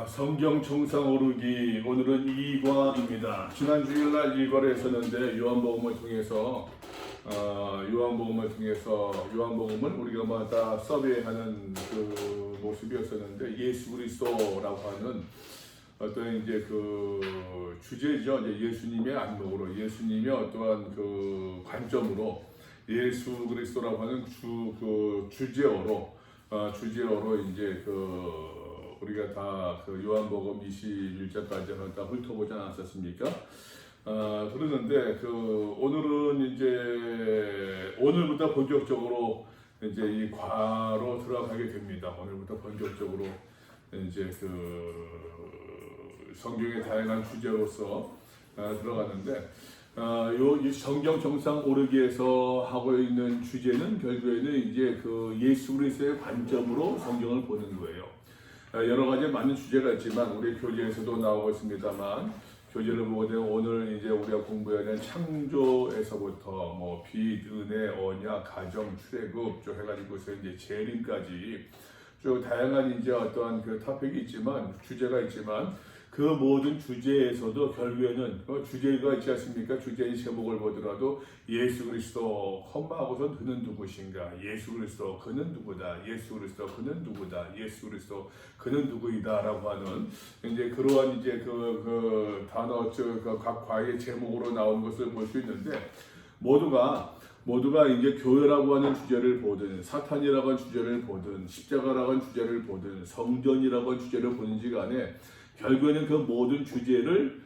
성경 정상 오르기 오늘은 2과입니다. 지난 주일날 1과를 했었는데 요한복음을 통해서 요한복음을 우리가 다 서비하는 그 모습이었었는데 예수 그리스도라고 하는 어떤 이제 그 주제죠. 이제 예수님의 안목으로 예수님의 어떠한 그 관점으로 예수 그리스도라고 하는 주제어로 이제 우리가 다 그 요한복음 21장까지 다 훑어보지 않았었습니까? 그러는데 오늘부터 본격적으로 이제 이 과로 들어가게 됩니다. 오늘부터 본격적으로 이제 성경의 다양한 주제로서 들어가는데 이 성경 정상 오르기에서 하고 있는 주제는 결국에는 이제 예수 그리스도의 관점으로 성경을 보는 거예요. 여러 가지 많은 주제가 있지만 우리 교재에서도 나오고 있습니다만 교재를 보게 되면 오늘 이제 우리가 공부해야 되는 창조에서부터 빛, 은혜, 언약, 가정, 출애굽 쭉 해가지고서 이제 재림까지 쭉 다양한 이제 어떠한 토픽이 있지만 주제가 있지만 그 모든 주제에서도 결국에는 주제가 있지 않습니까? 주제의 제목을 보더라도 예수 그리스도 컴마하고선 그는 누구신가? 예수 그리스도 그는 누구다? 예수 그리스도 그는 누구다? 예수 그리스도 그는 누구이다라고 하는 이제 그러한 이제 단어 각 과의 제목으로 나온 것을 볼 수 있는데 모두가 이제 교회라고 하는 주제를 보든 사탄이라고 하는 주제를 보든 십자가라고 하는 주제를 보든 성전이라고 하는 주제를 보는지 간에 결국에는 그 모든 주제를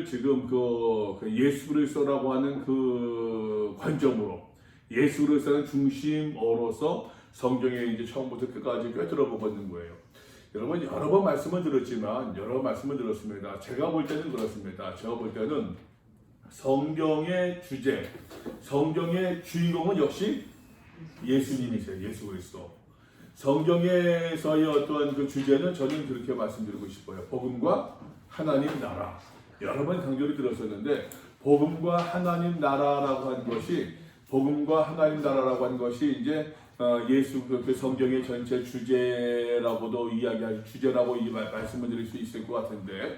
지금 예수 그리스도라고 하는 관점으로 예수 그리스도는 중심으로서 성경에 이제 처음부터 끝까지 꿰뚫어 보고 있는 거예요. 여러분 여러 번 말씀을 들었습니다. 제가 볼 때는 그렇습니다. 제가 볼 때는 성경의 주제, 성경의 주인공은 역시 예수님이세요. 예수 그리스도. 성경에서의 어떠한 주제는 저는 그렇게 말씀드리고 싶어요. 복음과 하나님 나라. 여러 번 강조를 들었었는데 복음과 하나님 나라라고 한 것이 이제 예수 성경의 전체 주제라고 말씀을 드릴 수 있을 것 같은데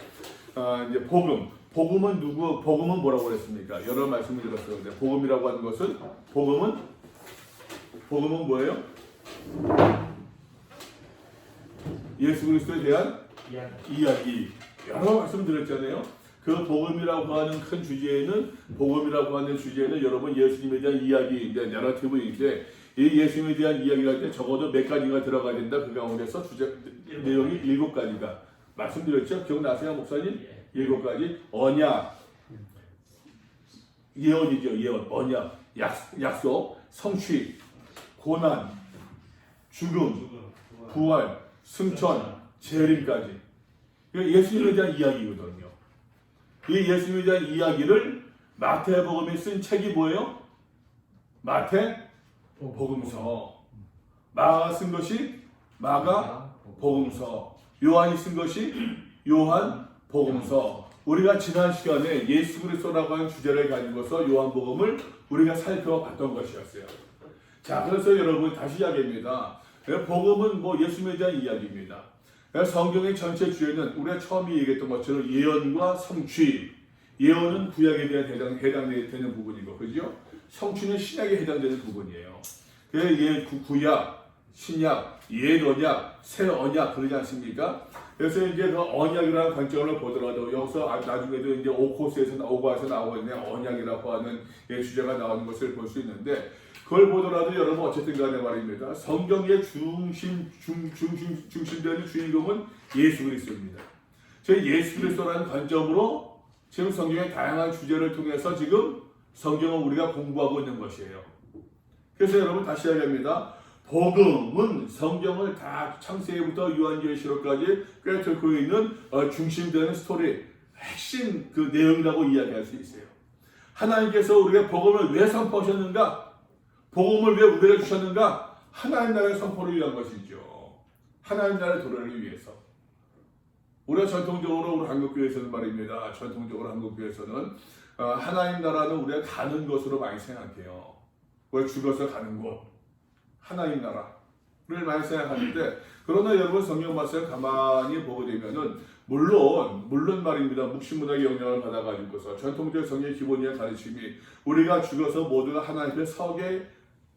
이제 복음은 뭐라고 그랬습니까? 여러 말씀을 드렸었는데 복음이라고 하는 것은 복음은 뭐예요? 예수 그리스도에 대한 이야기. 여러 말씀 드렸잖아요. 그 복음이라고 하는 큰 주제에는 여러분 예수님에 대한 이야기, 이제 내러티브인데 이 예수님에 대한 이야기를 할 때 적어도 몇 가지가 들어가야 된다. 그 가운데서 주제 내용이 7가지가 말씀드렸죠. 기억나세요, 목사님? 7가지. 언약, 예언이죠. 예언, 언약, 약속, 성취, 고난, 죽음, 부활, 승천, 재림까지. 예수님에 대한 이야기거든요. 이 예수님에 대한 이야기를 마태복음에 쓴 책이 뭐예요? 마태복음서. 마가 쓴 것이 마가복음서. 요한이 쓴 것이 요한복음서. 우리가 지난 시간에 예수 그리스도라고 하는 주제를 가지고서 요한복음을 우리가 살펴봤던 것이었어요. 자, 그래서 여러분 다시 이야기합니다. 복음은 예수님에 대한 이야기입니다. 성경의 전체 주제는 우리가 처음에 얘기했던 것처럼 예언과 성취. 예언은 구약에 대한 해당되는 부분이고, 그죠? 성취는 신약에 해당되는 부분이에요. 구약, 신약, 옛 언약, 새 언약 그러지 않습니까? 그래서 이제 그 언약이라는 관점을 보더라도 여기서 나중에도 이제 오코스에서 나오고 있는 언약이라고 하는 주제가 나오는 것을 볼 수 있는데 그걸 보더라도 여러분 어쨌든 간에 말입니다. 성경의 중심되는 주인공은 예수 그리스도입니다. 예수 그리스도라는 관점으로 지금 성경의 다양한 주제를 통해서 지금 성경을 우리가 공부하고 있는 것이에요. 그래서 여러분 다시 이야기합니다. 복음은 성경을 다 창세기부터 요한계시록까지 꿰뚫고 있는 중심되는 스토리, 핵심 내용이라고 이야기할 수 있어요. 하나님께서 우리가 복음을 왜 선포하셨는가? 복음을 왜 우리에게 주셨는가? 하나님 나라의 선포를 위한 것이죠. 하나님 나라의 도래를 위해서. 우리가 전통적으로 우리 한국교회에서는 말입니다. 한국교회에서는 하나님 나라는 우리가 가는 것으로 많이 생각해요. 우리가 죽어서 가는 곳. 하나님 나라. 많이 생각하는데, 그러나 여러분 성경 말씀 가만히 보게 되면은 물론 말입니다. 묵신문학의 영향을 받아가지고서 전통적 성경 기본적인 가르침이 우리가 죽어서 모두가 하나님 앞에 서게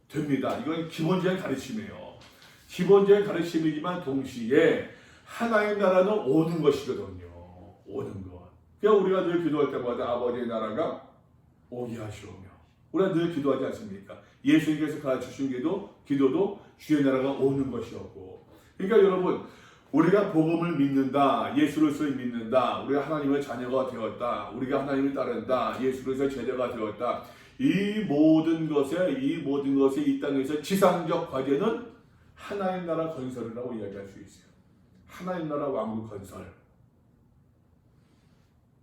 됩니다. 이건 기본적인 가르침이에요. 기본적인 가르침이지만 동시에 하나님 나라는 오는 것이거든요. 오는 것. 그러니까 우리가 늘 기도할 때마다 아버지의 나라가 오게 하시오며, 우리가 늘 기도하지 않습니까? 예수님께서 가르치신 기도도 주의 나라가 오는 것이었고, 그러니까 여러분, 우리가 복음을 믿는다, 예수로서 믿는다, 우리가 하나님의 자녀가 되었다, 우리가 하나님을 따른다, 예수로서 제자가 되었다, 이 모든 것에 이 땅에서 지상적 과제는 하나님 나라 건설이라고 이야기할 수 있어요. 하나님 나라 왕국 건설.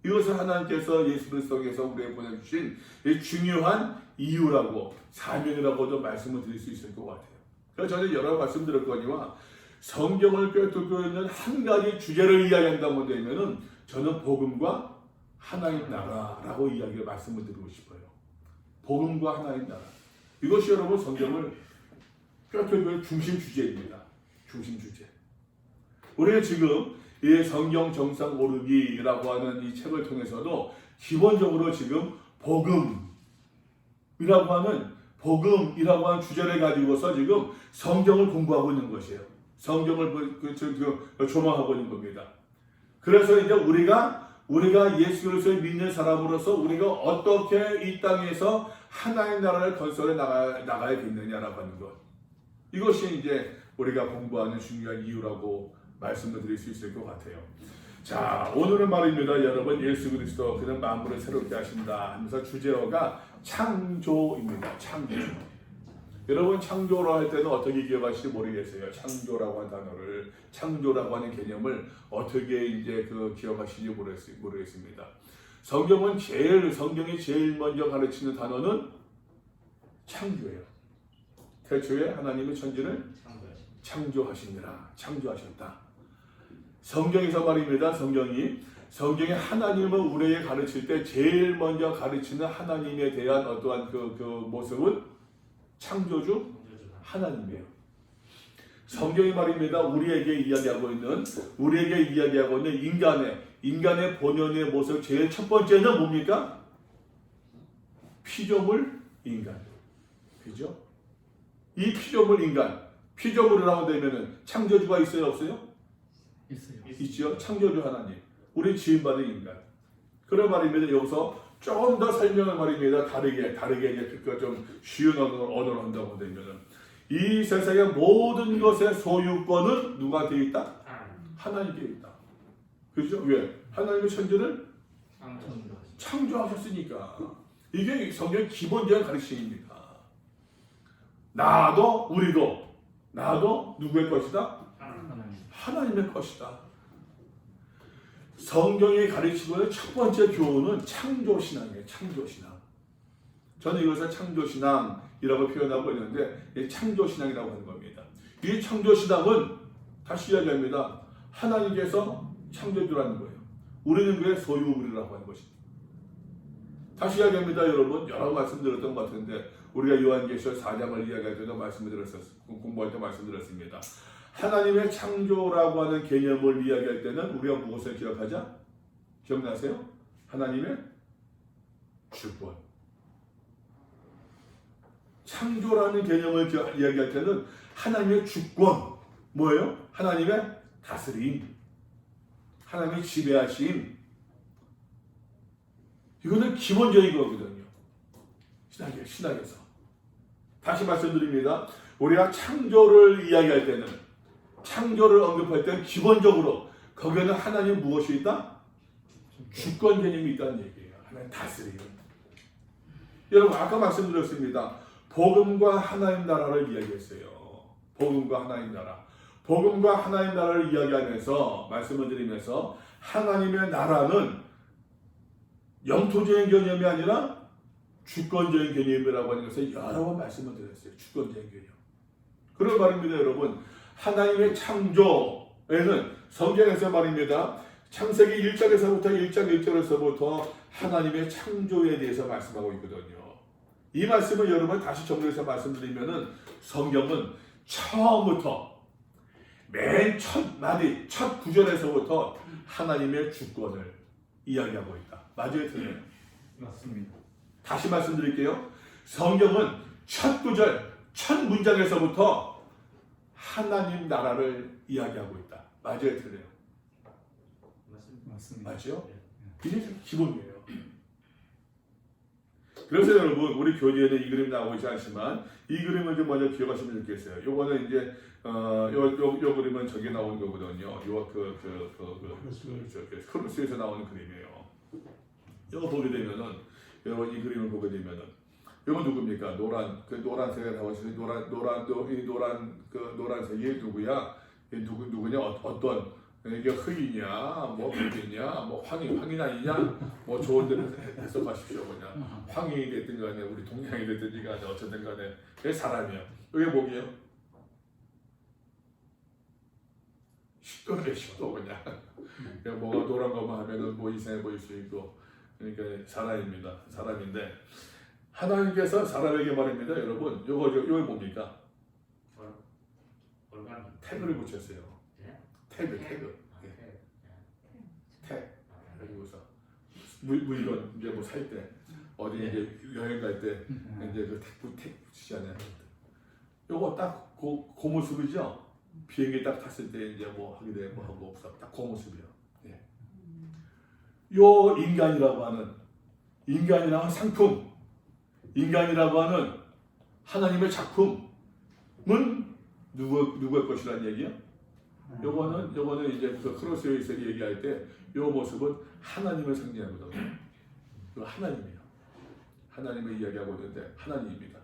이것을 하나님께서 예수 그리스도께서 우리에게 보내주신 중요한 이유라고, 사명이라고도 말씀을 드릴 수 있을 것 같아요. 그래서 저는 여러 말씀드렸거니와 성경을 꿰뚫고 있는 한 가지 주제를 이야기한다고 되면은 저는 복음과 하나님 나라라고 말씀을 드리고 싶어요. 복음과 하나님 나라. 이것이 여러분 성경을 꿰뚫고 있는 중심 주제입니다. 중심 주제. 우리가 지금 이 성경 정상 오르기라고 하는 이 책을 통해서도 기본적으로 지금 복음이라고 하는 주제를 가지고서 지금 성경을 공부하고 있는 것이에요. 성경을 조망하고 있는 겁니다. 그래서 이제 우리가 예수 그리스도를 믿는 사람으로서 우리가 어떻게 이 땅에서 하나님 나라를 건설해 나가야겠느냐라고 하는 것. 이것이 이제 우리가 공부하는 중요한 이유라고 말씀을 드릴 수 있을 것 같아요. 자, 오늘은 말입니다. 여러분, 예수 그리스도 그는 만물을 새롭게 하신다 하면서 주제어가 창조입니다. 창조. 여러분, 창조로 할 때는 어떻게 기억하실지 모르겠어요. 창조라고 하는 단어를, 창조라고 하는 개념을 어떻게 이제 기억하실지 모르겠습니다. 성경이 제일 먼저 가르치는 단어는 창조예요. 태초에 하나님의 천지를 창조하시니라. 창조하셨다. 성경에서 말입니다. 성경이 하나님을 우리에게 가르칠 때 제일 먼저 가르치는 하나님에 대한 어떠한 그 모습은 창조주 하나님이에요. 성경이 말입니다. 우리에게 이야기하고 있는 인간의 본연의 모습, 제일 첫 번째는 뭡니까? 피조물 인간. 그죠? 이 피조물 인간, 피조물이라고 되면은 창조주가 있어요, 없어요? 있어요. 있죠. 창조주 하나님. 우리 지음받은 인간. 그런 말입니다. 여기서 조금 더 설명을 말입니다. 다르게 이제 좀 쉬운 언어로 한다고 되면은 이 세상의 모든 것의 소유권은 누구한테 있다? 하나님께 있다. 그렇죠? 왜? 하나님의 천지를 창조하셨으니까. 이게 성경의 기본적인 가르침입니다. 나도 누구의 것이다? 하나님의 것이다. 성경이 가르치는 첫 번째 교훈은 창조신앙이에요. 창조신앙. 저는 이것을 창조신앙이라고 표현하고 있는데 창조신앙이라고 하는 겁니다. 이 창조신앙은 다시 이야기합니다. 하나님께서 창조주라는 거예요. 우리는 그의 소유물이라고 하는 것입니다. 다시 이야기합니다. 여러분, 여러 말씀드렸던 것 같은데 우리가 요한계시록 4장을 이야기할 때도 공부할 때 말씀드렸습니다. 하나님의 창조라고 하는 개념을 이야기할 때는 우리가 무엇을 기억하자? 기억나세요? 하나님의 주권. 창조라는 개념을 이야기할 때는 하나님의 주권, 뭐예요? 하나님의 다스림, 하나님의 지배하심. 이거는 기본적인 거거든요. 신학에서. 다시 말씀드립니다. 우리가 창조를 이야기할 때는, 창조를 언급할 때는 기본적으로 거기에는 하나님 무엇이 있다? 주권 개념이 있다는 얘기예요. 하나님 다스림. 여러분, 아까 말씀드렸습니다. 복음과 하나님 나라를 이야기했어요. 복음과 하나님 나라. 복음과 하나님 나라를 이야기하면서 말씀을 드리면서 하나님의 나라는 영토적인 개념이 아니라 주권적인 개념이라고 하는 것을 여러 번 말씀을 드렸어요. 주권적인 개념. 그런 말입니다, 여러분. 하나님의 창조에는 성경에서 말입니다. 창세기 1장에서부터 1장 1절에서부터 하나님의 창조에 대해서 말씀하고 있거든요. 이 말씀을 여러분 다시 정리해서 말씀드리면은 성경은 처음부터 맨 첫 마디, 첫 구절에서부터 하나님의 주권을 이야기하고 있다. 맞아요, 틀려요? 맞습니다. 다시 말씀드릴게요. 성경은 첫 구절, 첫 문장에서부터 하나님 나라를 이야기하고 있다. 맞아요, 틀려요? 맞습니다. 맞죠? 이게 기본이에요. 그래서 여러분, 우리 교재에는 이 그림 나오고 있지 않지만 이 그림을 좀 먼저 기억하시면 좋겠어요. 요거는 이제 요 그림은 저기 나오는 거거든요. 요 크루스에서 나오는 그림이에요. 이거 보게 되면은 여러분 이 그림을 보게 되면은 이건 누굽니까? 노란색에 나오시는 노란색이 누구야? 누구냐? 어떤 이게 흑이냐, 뭐 백이냐, 뭐 황인 아니냐, 뭐 좋은 데는 해석하십시오 그냥. 황인이 됐든 간에 우리 동양이 됐든 간에 어쨌든 간에 그게 사람이야. 이게 뭐게요? 식도네, 식도 그냥. 그냥 뭐가 노란 것만 하면은 뭐 이상해 보일 수 있고, 그러니까 사람입니다. 사람인데 하나님께서 사람에게 말입니다, 여러분. 요거 뭡니까? 태그를 붙였어요. 태그. 그리고서 물건 이제 뭐 살 때 어디 이제 여행 갈 때 이제 그 태그 붙이잖아요. 요거 딱 그 모습이죠. 비행기 딱 탔을 때 이제 뭐 하게 되고 하고 없어. 딱 그 모습이요. 예. 요 인간이라고 하는 상품, 인간이라고 하는 하나님의 작품은 누구의 것이라는 얘기야? 요거는 이제 그 크로스에서 얘기할 때 요 모습은 하나님을 상징하거든요. 그 하나님이에요. 하나님을 이야기하고 있는데 하나님입니다.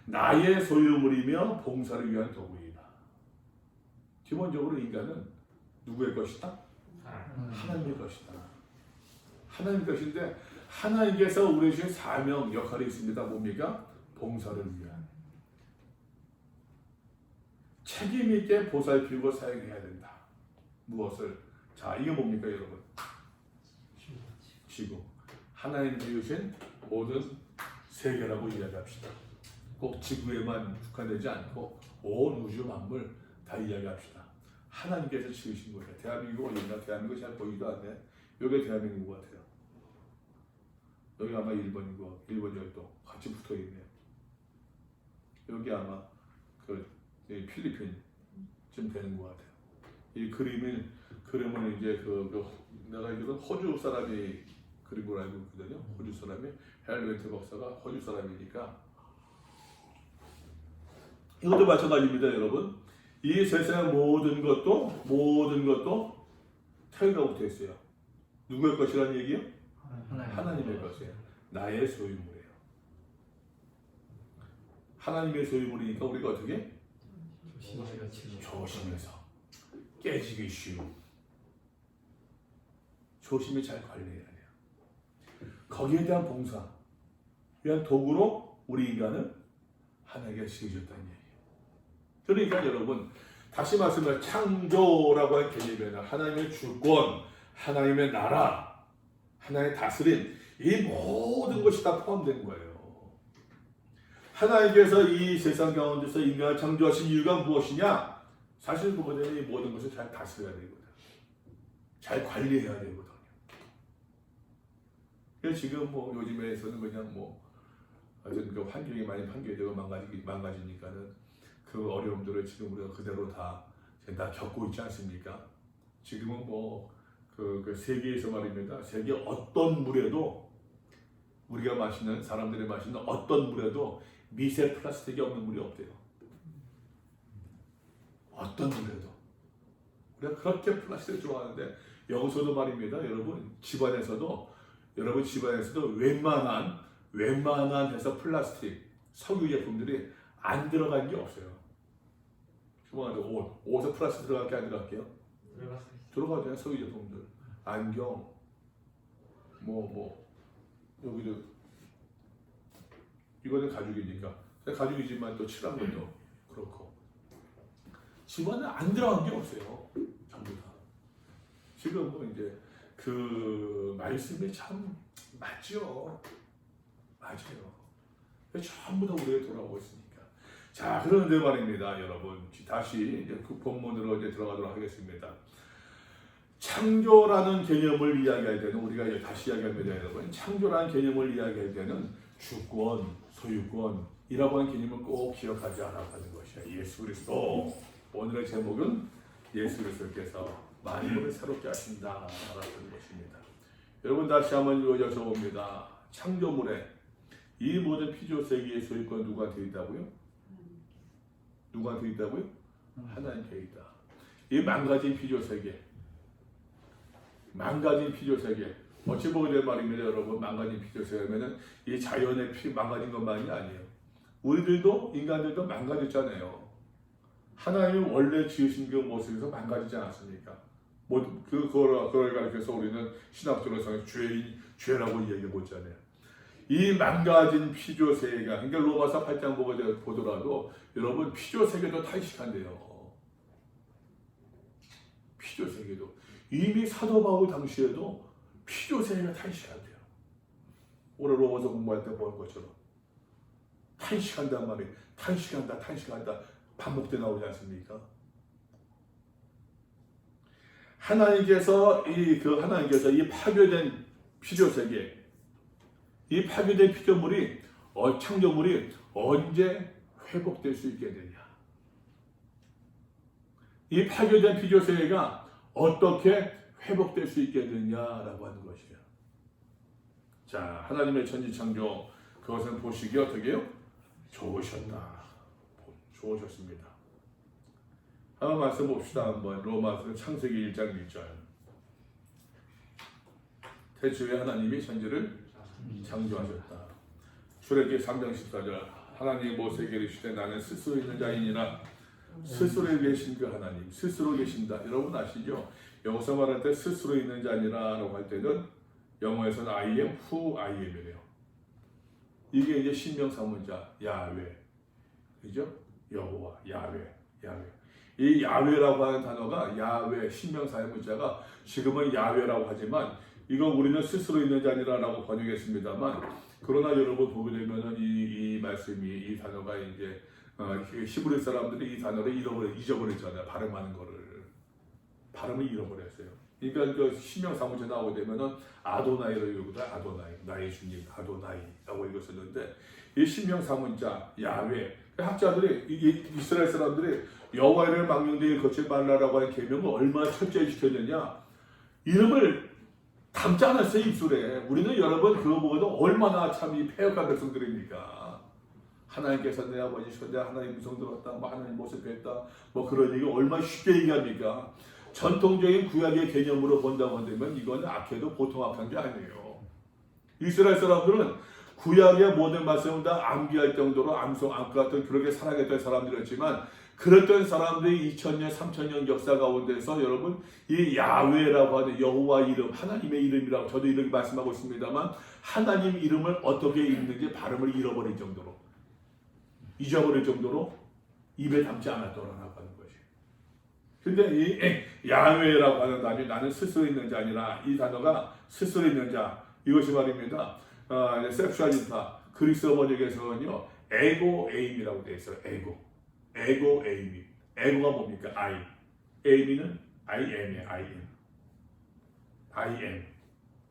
나의 소유물이며 봉사를 위한 도구이다. 기본적으로 인간은 누구의 것이다? 하나님의 것이다. 하나님의 것인데 하나님께서 우리에 주신 사명, 역할이 있습니다. 뭡니까? 봉사를 위한. 책임 있게 보살피고 사용해야 된다. 무엇을? 자, 이게 뭡니까, 여러분? 지구. 하나님 지으신 모든 세계라고 이야기합시다. 꼭 지구에만 국한되지 않고 온 우주 만물 다 이야기합시다. 하나님께서 지으신 거예요. 대한민국 어디나 대한민국 잘 보이도 않네. 여기 대한민국 같아요. 여기 아마 일본이고 일본 여기도 같이 붙어 있네요. 여기 아마 그 필리핀쯤 되는 것 같아요. 이 그림은 이제 내가 알기로 호주 사람이 그린 걸 알고 있거든요. 호주 사람이 헬벤트 박사가 호주 사람이니까 이것도 마찬가지입니다, 여러분. 이 세상 모든 것도 태어나고 붙어 있어요. 누구의 것이라는 얘기요? 하나님의 것이에요. 나의 소유물이에요. 하나님의 소유물이니까 우리가 어떻게? 조심해서 깨지기 쉬운 조심히 잘 관리해야 돼요. 거기에 대한 봉사 위한 도구로 우리 인간은 하나님께 지으셨다는 얘기예요. 그러니까 여러분 다시 말씀을 창조라고 하는 개념에는 하나님의 주권, 하나님의 나라, 하나님의 다스림 이 모든 것이 다 포함된 거예요. 하나님께서 이 세상 가운데서 인간을 창조하신 이유가 무엇이냐? 사실 보게 되면 이 모든 것을 잘 다스려야 되거든. 잘 관리해야 되거든요. 그래서 지금 뭐 요즘에서는 그냥 뭐 어떤 그 환경이 많이 판결되고 망가지니까는 그 어려움들을 지금 우리가 그대로 다 겪고 있지 않습니까? 지금은 뭐 그 세계에서 말입니다. 세계 어떤 물에도 우리가 마시는 사람들이 마시는 어떤 물에도 미세 플라스틱이 없는 물이 없대요. 어떤 물에도. 우리가 그렇게 플라스틱을 좋아하는데 여기서도 말입니다. 여러분 집안에서도 웬만한 해서 플라스틱 석유 제품들이 안 들어간 게 없어요. 옷에 플라스틱 들어갈게 안 들어갈게요? 들어가잖아요. 석유 제품들, 안경, 여기도 이거는 가죽이니까 가죽이지만 또 칠한 것도 그렇고 집안에 안 들어간 게 없어요. 전부 다. 지금 뭐 이제 그 말씀이 참 맞죠. 맞아요. 전부 다 우리에게 돌아오고 있으니까 자, 그런데 말입니다, 여러분. 다시 이제 그 본문으로 이제 들어가도록 하겠습니다. 창조라는 개념을 이야기할 때는 우리가 이제 다시 이야기합니다, 여러분. 창조라는 개념을 이야기할 때는 주권, 소유권이라고 하는 개념을 꼭 기억하지 않아야 하는 것이야. 예수 그리스도. 오늘의 제목은 예수 그리스도께서 만물을 새롭게 하신다라는 것입니다. 여러분 다시 한번 여쭤봅니다. 창조물에 이 모든 피조세계의 소유권 누구한테 있다고요? 누구한테 있다고요? 하나님께 있다. 이 망가진 피조세계, 어찌 보게 된 말입니다, 여러분. 망가진 피조세계면은 이 자연의 망가진 것만이 아니에요. 우리들도 인간들도 망가졌잖아요. 하나님이 원래 지으신 그 모습에서 망가지지 않았습니까? 그걸 가리켜서 우리는 신학적으로 죄라고 얘기해 보잖아요. 이 망가진 피조세계가, 그러니까 로마서 8장 보더라도 여러분 피조세계도 탄식한대요. 피조세계도 이미 사도 바울 당시에도 피조세계가 탄식한대요. 오늘 로마서 공부할 때 본 것처럼 탄식한단 말이에요. 탄식한다 반복돼 나오지 않습니까? 하나님께서 이 파괴된 피조세계, 이 파괴된 피조물이 창조물이 언제 회복될 수 있게 되냐? 이 파괴된 피조세계가 어떻게 회복될 수 있게 되냐라고 하는 것이에요. 자, 하나님의 천지창조, 그것은 보시기 어떻게 해요? 좋으셨습니다. 한번 말씀 봅시다. 한번 로마서 창세기 1장 1절. 태초에 하나님이 천지를 창조하셨다. 출애굽기 3장 14절. 하나님이 모세에게 이르시되 나는 스스로 있는 자이니라. 스스로 계신 그 하나님, 스스로 계신다. 여러분 아시죠? 여기서 말할 때 스스로 있는 자니라라고 할 때는 영어에서는 I am who I am이래요. 이게 이제 신명사문자 야훼, 그죠? 여호와, 야훼. 이 야훼라고 하는 단어가 야훼 신명사의 문자가 지금은 야훼라고 하지만 이건 우리는 스스로 있는 자니라라고 번역했습니다만, 그러나 여러분 보게 되면은 이 말씀이, 이 단어가 이제 히브리 사람들이 이 단어를 잊어버렸잖아요. 발음을 잃어버렸어요. 그러니까 그 신명사문자 나오게 되면은 아도나이로 읽거든. 아도나이, 나의 주님, 아도나이라고 읽었었는데 이 신명사문자 야훼, 학자들이 이스라엘 사람들이 여호와의 망령되이 거칠 말라라고 하는 계명을 얼마나 철저히 지켰느냐. 이름을 담지 않았어요, 입술에. 우리는 여러분 그거 보고도 얼마나 참 이 패역한 백성들입니까? 하나님께서 내 아버지시고 내 하나님 음성 들었다, 뭐 하나님 모습 뵀다, 뭐 그런 얘기 얼마나 쉽게 얘기합니까? 전통적인 구약의 개념으로 본다고 한다면 이거는 악해도 보통 악한 게 아니에요. 이스라엘 사람들은 구약의 모든 말씀을 다 암기할 정도로 암같은 그렇게 살아갔던 사람들이었지만, 그랬던 사람들이 2000년, 3000년 역사 가운데서 여러분 이 야훼라고 하는 여호와 이름, 하나님의 이름이라고 저도 이렇게 말씀하고 있습니다만, 하나님 이름을 어떻게 읽는지 발음을 잊어버릴 정도로 입에 담지 않았더라고 하는 것이. 근데 이 야훼라고 하는 단위, 나는 스스로 있는 자 아니라, 이 단어가 스스로 있는 자, 이것이 말입니다. 섹슈얼리타, 그리스어 번역에서는요 에고 에임이라고 되어 있어요. 에고 에임이. 에고가 뭡니까? I. 에임이는 I am이에요. I am.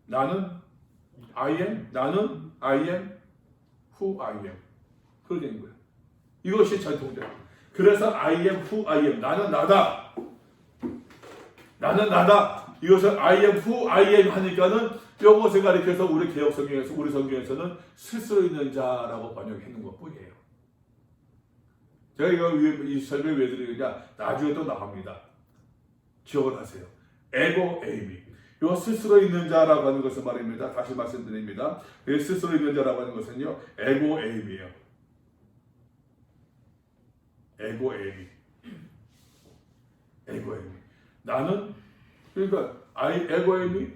나는 I am who I am. 그렇게 되는 거예요. 이것이 전통적. 그래서 I am who I am. 나는 나다. 이것을 I am who I am 하니까는 이것을 가리켜서 우리 개혁 성경에서, 우리 성경에서는 스스로 있는 자라고 번역했는 것뿐이에요. 제가 이 설명 왜 드리느냐, 나중에 또 나옵니다. 기억을 하세요. 에고 에이미. 이거 스스로 있는 자라고 하는 것은 말입니다. 다시 말씀드립니다. 스스로 있는 자라고 하는 것은요, 에고 에이미예요. 에고 에이미. 나는, 그러니까 에고 에이미.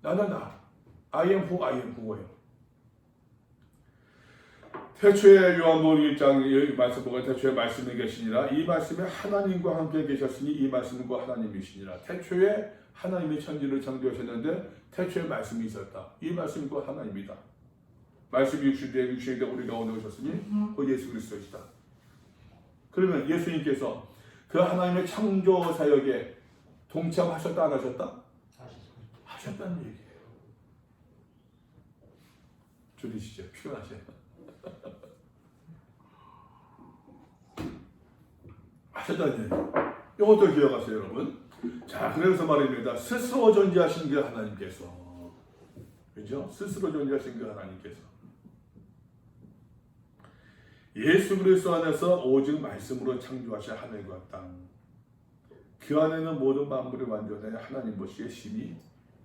나는 나. I am who I am 그거예요. 태초에 요한복음 1장 말씀 보면 태초에 말씀이 계시니라. 이 말씀에 하나님과 함께 계셨으니 이 말씀과 하나님이시니라. 태초에 하나님이 천지를 창조하셨는데 태초에 말씀이 있었다. 이 말씀과 하나님이다. 말씀이 육신이 되고 우리 가운데 오셨으니 그 예수 그리스도이시다. 그러면 예수님께서 그 하나님의 창조 사역에 동참하셨다 안 하셨다? 하셨다는 얘기예요. 줄이시죠. 피곤하세요. 하셨다는 얘기예요. 이것도 기억하세요, 여러분. 자, 그래서 말입니다. 스스로 존재하신 그 하나님께서, 그죠? 스스로 존재하신 그 하나님께서 예수 그리스도 안에서 오직 말씀으로 창조하신 하늘과 땅, 그 안에는 모든 만물이 완전해 하나님 보시기에 심히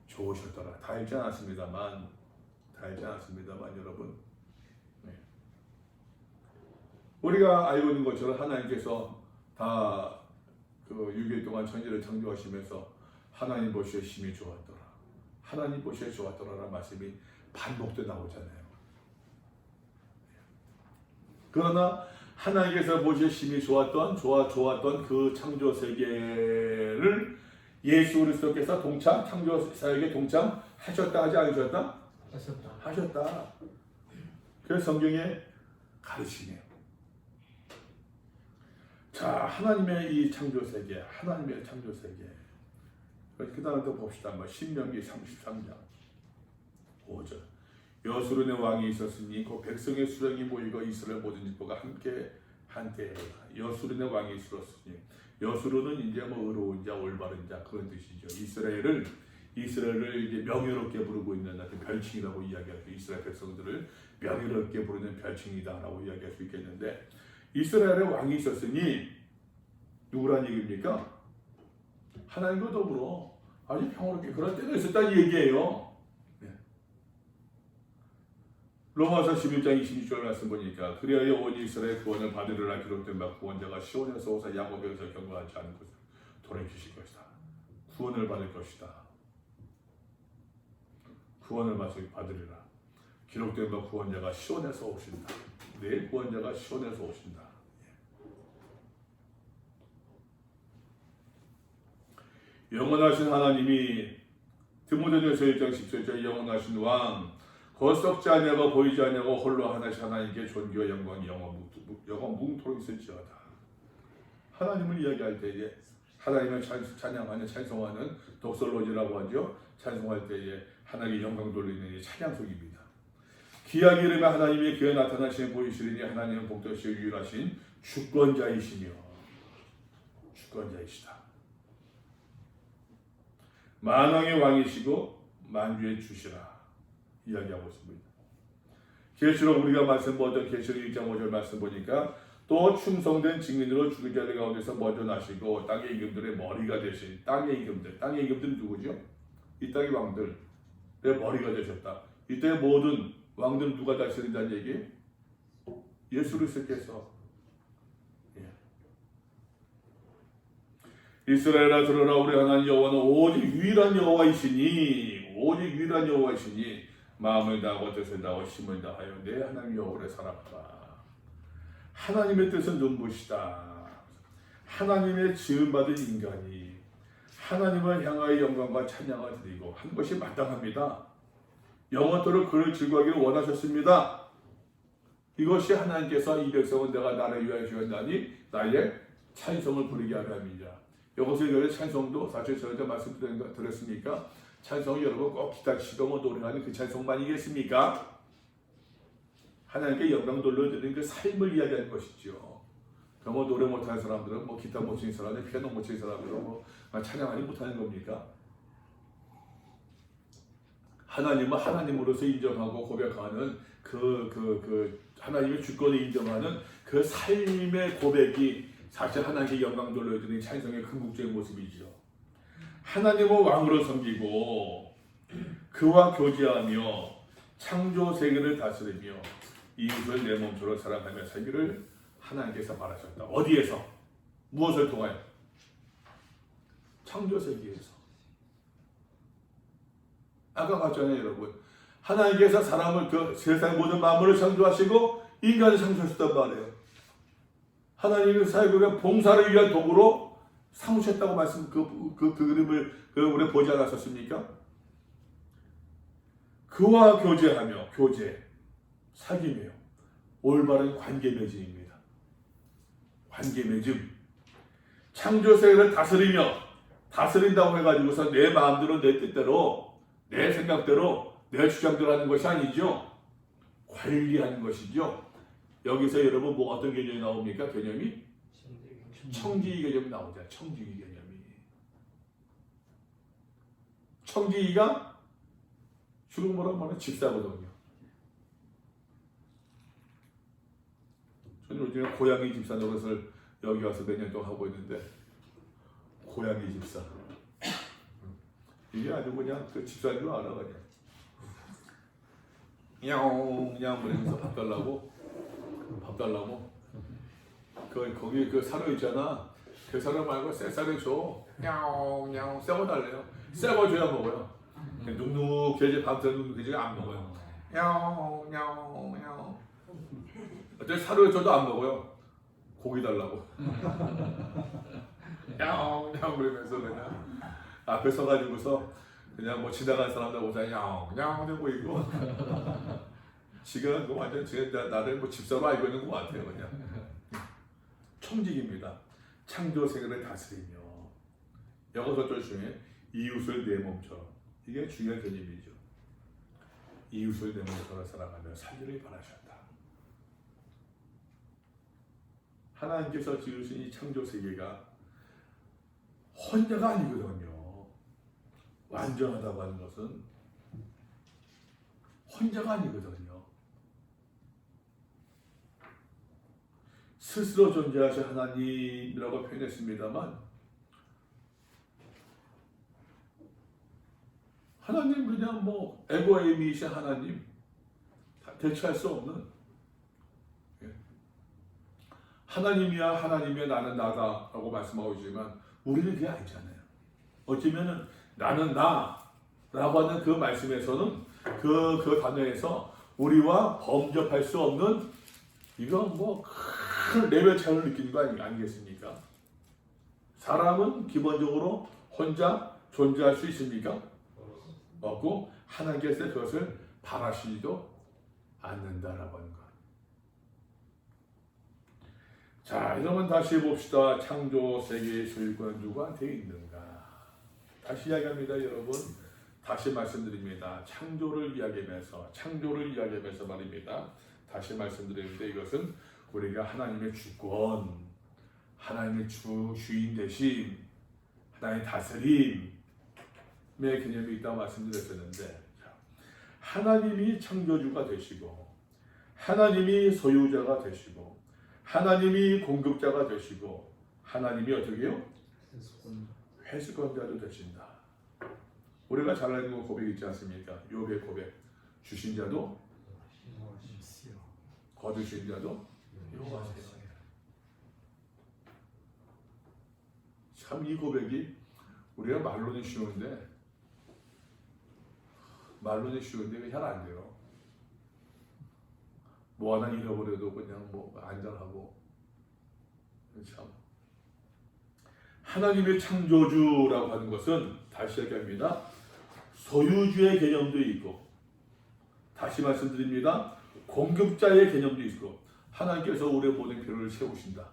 좋으셨더라. 다 알지 않았습니다만 여러분, 네. 우리가 알고 있는 것처럼 하나님께서 다 그 6일 동안 천지를 창조하시면서 하나님 보시기에 심히 좋았더라. 하나님 보시기에 좋았더라라는 말씀이 반복돼 나오잖아요. 그러나 하나님께서 보시기에 심히 좋았던 그 창조 세계를 예수 그리스도께서 창조 사역에 동참하셨다 하지 않으셨다? 하셨다. 그래서 성경에 가르치네요. 자, 하나님의 이 창조 세계, 그 다음에 또 봅시다. 신명기 33장 5절. 여수론의 왕이 있었으니 그 백성의 수령이 모이고 이스라엘 모든 집보가 함께 한때에 여수론의 왕이 있었으니, 여수론은 이제 의로운 자, 올바른 자 그런 뜻이죠. 이스라엘을 이제 명예롭게 부르고 있는 별칭이라고 이야기할 수, 이스라엘 백성들을 명예롭게 부르는 별칭이다라고 이야기할 수 있겠는데, 이스라엘의 왕이 있었으니 누구란 얘기입니까? 하나님과 더불어 아주 평화롭게 그런 때가 있었다는 얘기예요. 네. 로마서 11장 26절 말씀 보니까 그리하여 온 이스라엘 구원을 받으리라 기록된 바 구원자가 시온에서 오사 야곱에서 경고하지 않은 것을 돌이키실 것이다. 구원을 받을 것이다. 구원을 받으리라. 기록된 바 구원자가 시온에서 오신다. 내 구원자가 시온에서 오신다. 영원하신 하나님이 디모데전서 1장 17절 영원하신 왕 곧 썩지 아니하고 보이지 아니하고 홀로 하나신 하나님께 존귀와 영광이 영원 뭉토록 있을지어다. 하나님을 이야기할 때에 하나님을 찬양하는 찬송하는 독설로지라고 하죠. 찬송할 때에 하나님의 영광 돌리는 이 찬양속입니다. 기하게 이름에 하나님의 귀에 나타나시는 보이시리니 하나님은 복되시고 유일하신 주권자이시다. 만왕의 왕이시고 만주의 주시라 이야기하고 있습니다. 계시록 우리가 말씀 보던 계시록 1장 5절 말씀 보니까 또 충성된 증인으로 죽은 자들 가운데서 먼저 나시고 땅의 임금들의 머리가 되신 땅의 임금들은 누구죠? 이 땅의 왕들의 머리가 되셨다. 이때 모든 왕들은 누가 다스린다는 얘기? 예수 그리스도께서. 이스라엘아 들으라. 우리 하나님 여호와는 오직 유일한 여호와이시니 마음을 다하고 뜻을 다하고 힘을 다하여 내 하나님 여호와를 사랑하라. 하나님의 뜻은 눈부시다. 하나님의 지음받은 인간이 하나님을 향하여 영광과 찬양을 드리고 한 것이 마땅합니다. 영원토록 그를 즐거워하기를 원하셨습니다. 이것이 하나님께서 이 백성은 내가 나를 위하여 주었나니 나의 찬송을 부르게 하려 함이라. 이것을 위해 찬송도 사실 저희가 말씀드렸으니까 찬송이 여러분 꼭 기타치고 노래하는 그 찬송만이겠습니까? 하나님께 영광 돌려드리는 그 삶을 이야기하는 것이죠. 노래 못하는 사람들은 기타 못 치는 사람들, 피아노 못 치는 사람들은 찬양하지 못하는 겁니까? 하나님은 하나님으로서 인정하고 고백하는 그 하나님의 주권을 인정하는 그 삶의 고백이 사실 하나님께 영광 돌려드리는 찬송의 궁극적인 모습이죠. 하나님을 왕으로 섬기고 그와 교제하며 창조 세계를 다스리며 이웃을 내 몸처럼 사랑하며 살기를 하나님께서 바라셨다. 어디에서? 무엇을 통하여? 창조 세계에서. 아까 봤잖아요, 여러분. 하나님께서 사람을 세상 모든 만물을 창조하시고 인간을 창조하셨단 말이에요. 하나님의 사역을 봉사를 위한 도구로 삼으셨다고 말씀 그 그림을 우리 보지 않았었습니까? 그와 교제하며 사귐이에요. 올바른 관계 맺음입니다. 관계 맺음. 창조 세계를 다스린다고 해가지고서 내 마음대로 내 뜻대로 내 생각대로 내 주장대로 하는 것이 아니죠. 관리하는 것이죠. 여기서 여러분 뭐 어떤 개념이 나옵니까? 개념이 청지기 개념이 나오죠. 청지기 개념이. 청지기가 지금 뭐라고 말하면 집사거든요. 저는 요즘에 고양이 집사 노릇을 여기 와서 몇 년 동안 하고 있는데, 고양이 집사. 이게 아주 그냥 그 집사인 줄 알아, 그냥. 그냥 그러면서 밥 달라고. 거기 그 사료 있잖아. 그 사료 말고 새 사료 줘. 냐옹 새거 달래요. 새거 줘야 먹어요. 눅눅해지 밤새 눅눅해지 안 먹어요. 냐옹. 어차피 사료 줘도 안 먹어요. 고기 달라고. 냐옹 그러면서 그냥 앞에 서가지고서 그냥 뭐 지나간 사람들 보자 냐옹 보이고. 지금 그 완전 지금 나를 뭐 집사로 알고 있는 것 같아요, 그냥. 청직입니다. 창조 세계를 다스리며. 영어 저절 중에 이웃을 내 몸처럼. 이게 중요한 개념이죠. 이웃을 내 몸처럼 사랑하며 살기를 바라셨다. 하나님께서 지으신 이 창조 세계가 혼자가 아니거든요. 완전하다고 하는 것은 혼자가 아니거든요. 스스로 존재하신 하나님이라고 표현했습니다만, 하나님 그냥 뭐 에고에이미이신 하나님, 대체할 수 없는, 하나님이야 하나님이야 나는 나다라고 말씀하고 있지만 우리는 그게 아니잖아요. 어쩌면은 나는 나라고 하는 그 말씀에서는 그 단어에서 우리와 범접할 수 없는, 이건 뭐 큰 레벨 차이를 느끼는 거 아니겠습니까? 사람은 기본적으로 혼자 존재할 수 있습니까? 없고 하나님께서 그것을 바라시지도 않는다라고 하는 것. 자, 여러분 다시 봅시다. 창조 세계의 소유권 누구한테 있는가? 다시 이야기합니다, 여러분. 다시 말씀드립니다. 창조를 이야기하면서 말입니다. 다시 말씀드리는데 이것은 우리가 하나님의 주권, 하나님의 주인 되심, 하나님의 다스림의 개념이 있다고 말씀드렸었는데, 하나님이 창조주가 되시고 하나님이 소유자가 되시고 하나님이 공급자가 되시고 하나님이 어떻게 해요? 회수권자도 되신다. 우리가 잘 알고 고백 있지 않습니까? 욥의 고백. 주신 자도 거두신 자도 여호와시요. 참 이 고백이 우리가 말로는 쉬운데 잘 안 돼요. 뭐 하나 잃어버려도 그냥 뭐 안전하고. 참 하나님의 창조주라고 하는 것은 다시 얘기합니다. 소유주의 개념도 있고, 다시 말씀드립니다. 공급자의 개념도 있고, 하나님께서 우리의 모든 필요를 채우신다.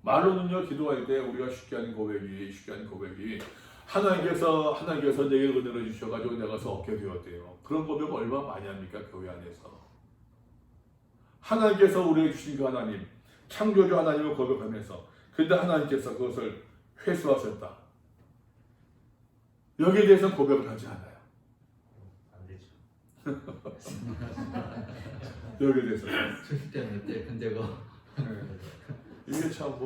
말로는요, 기도할 때 우리가 쉽게 하는 고백이 하나님께서 내게 은혜를 주셔가지고 내가서 얻게 되었대요. 그런 고백 얼마나 많이 합니까? 교회 안에서. 하나님께서 우리에게 주신 그 하나님, 창조주 하나님을 고백하면서, 근데 하나님께서 그것을 회수하셨다. 여기에 대해서 고백을 하지 않아요. 안 되죠. 여기에 대해서. 주식 때문에 때 근데 이게 참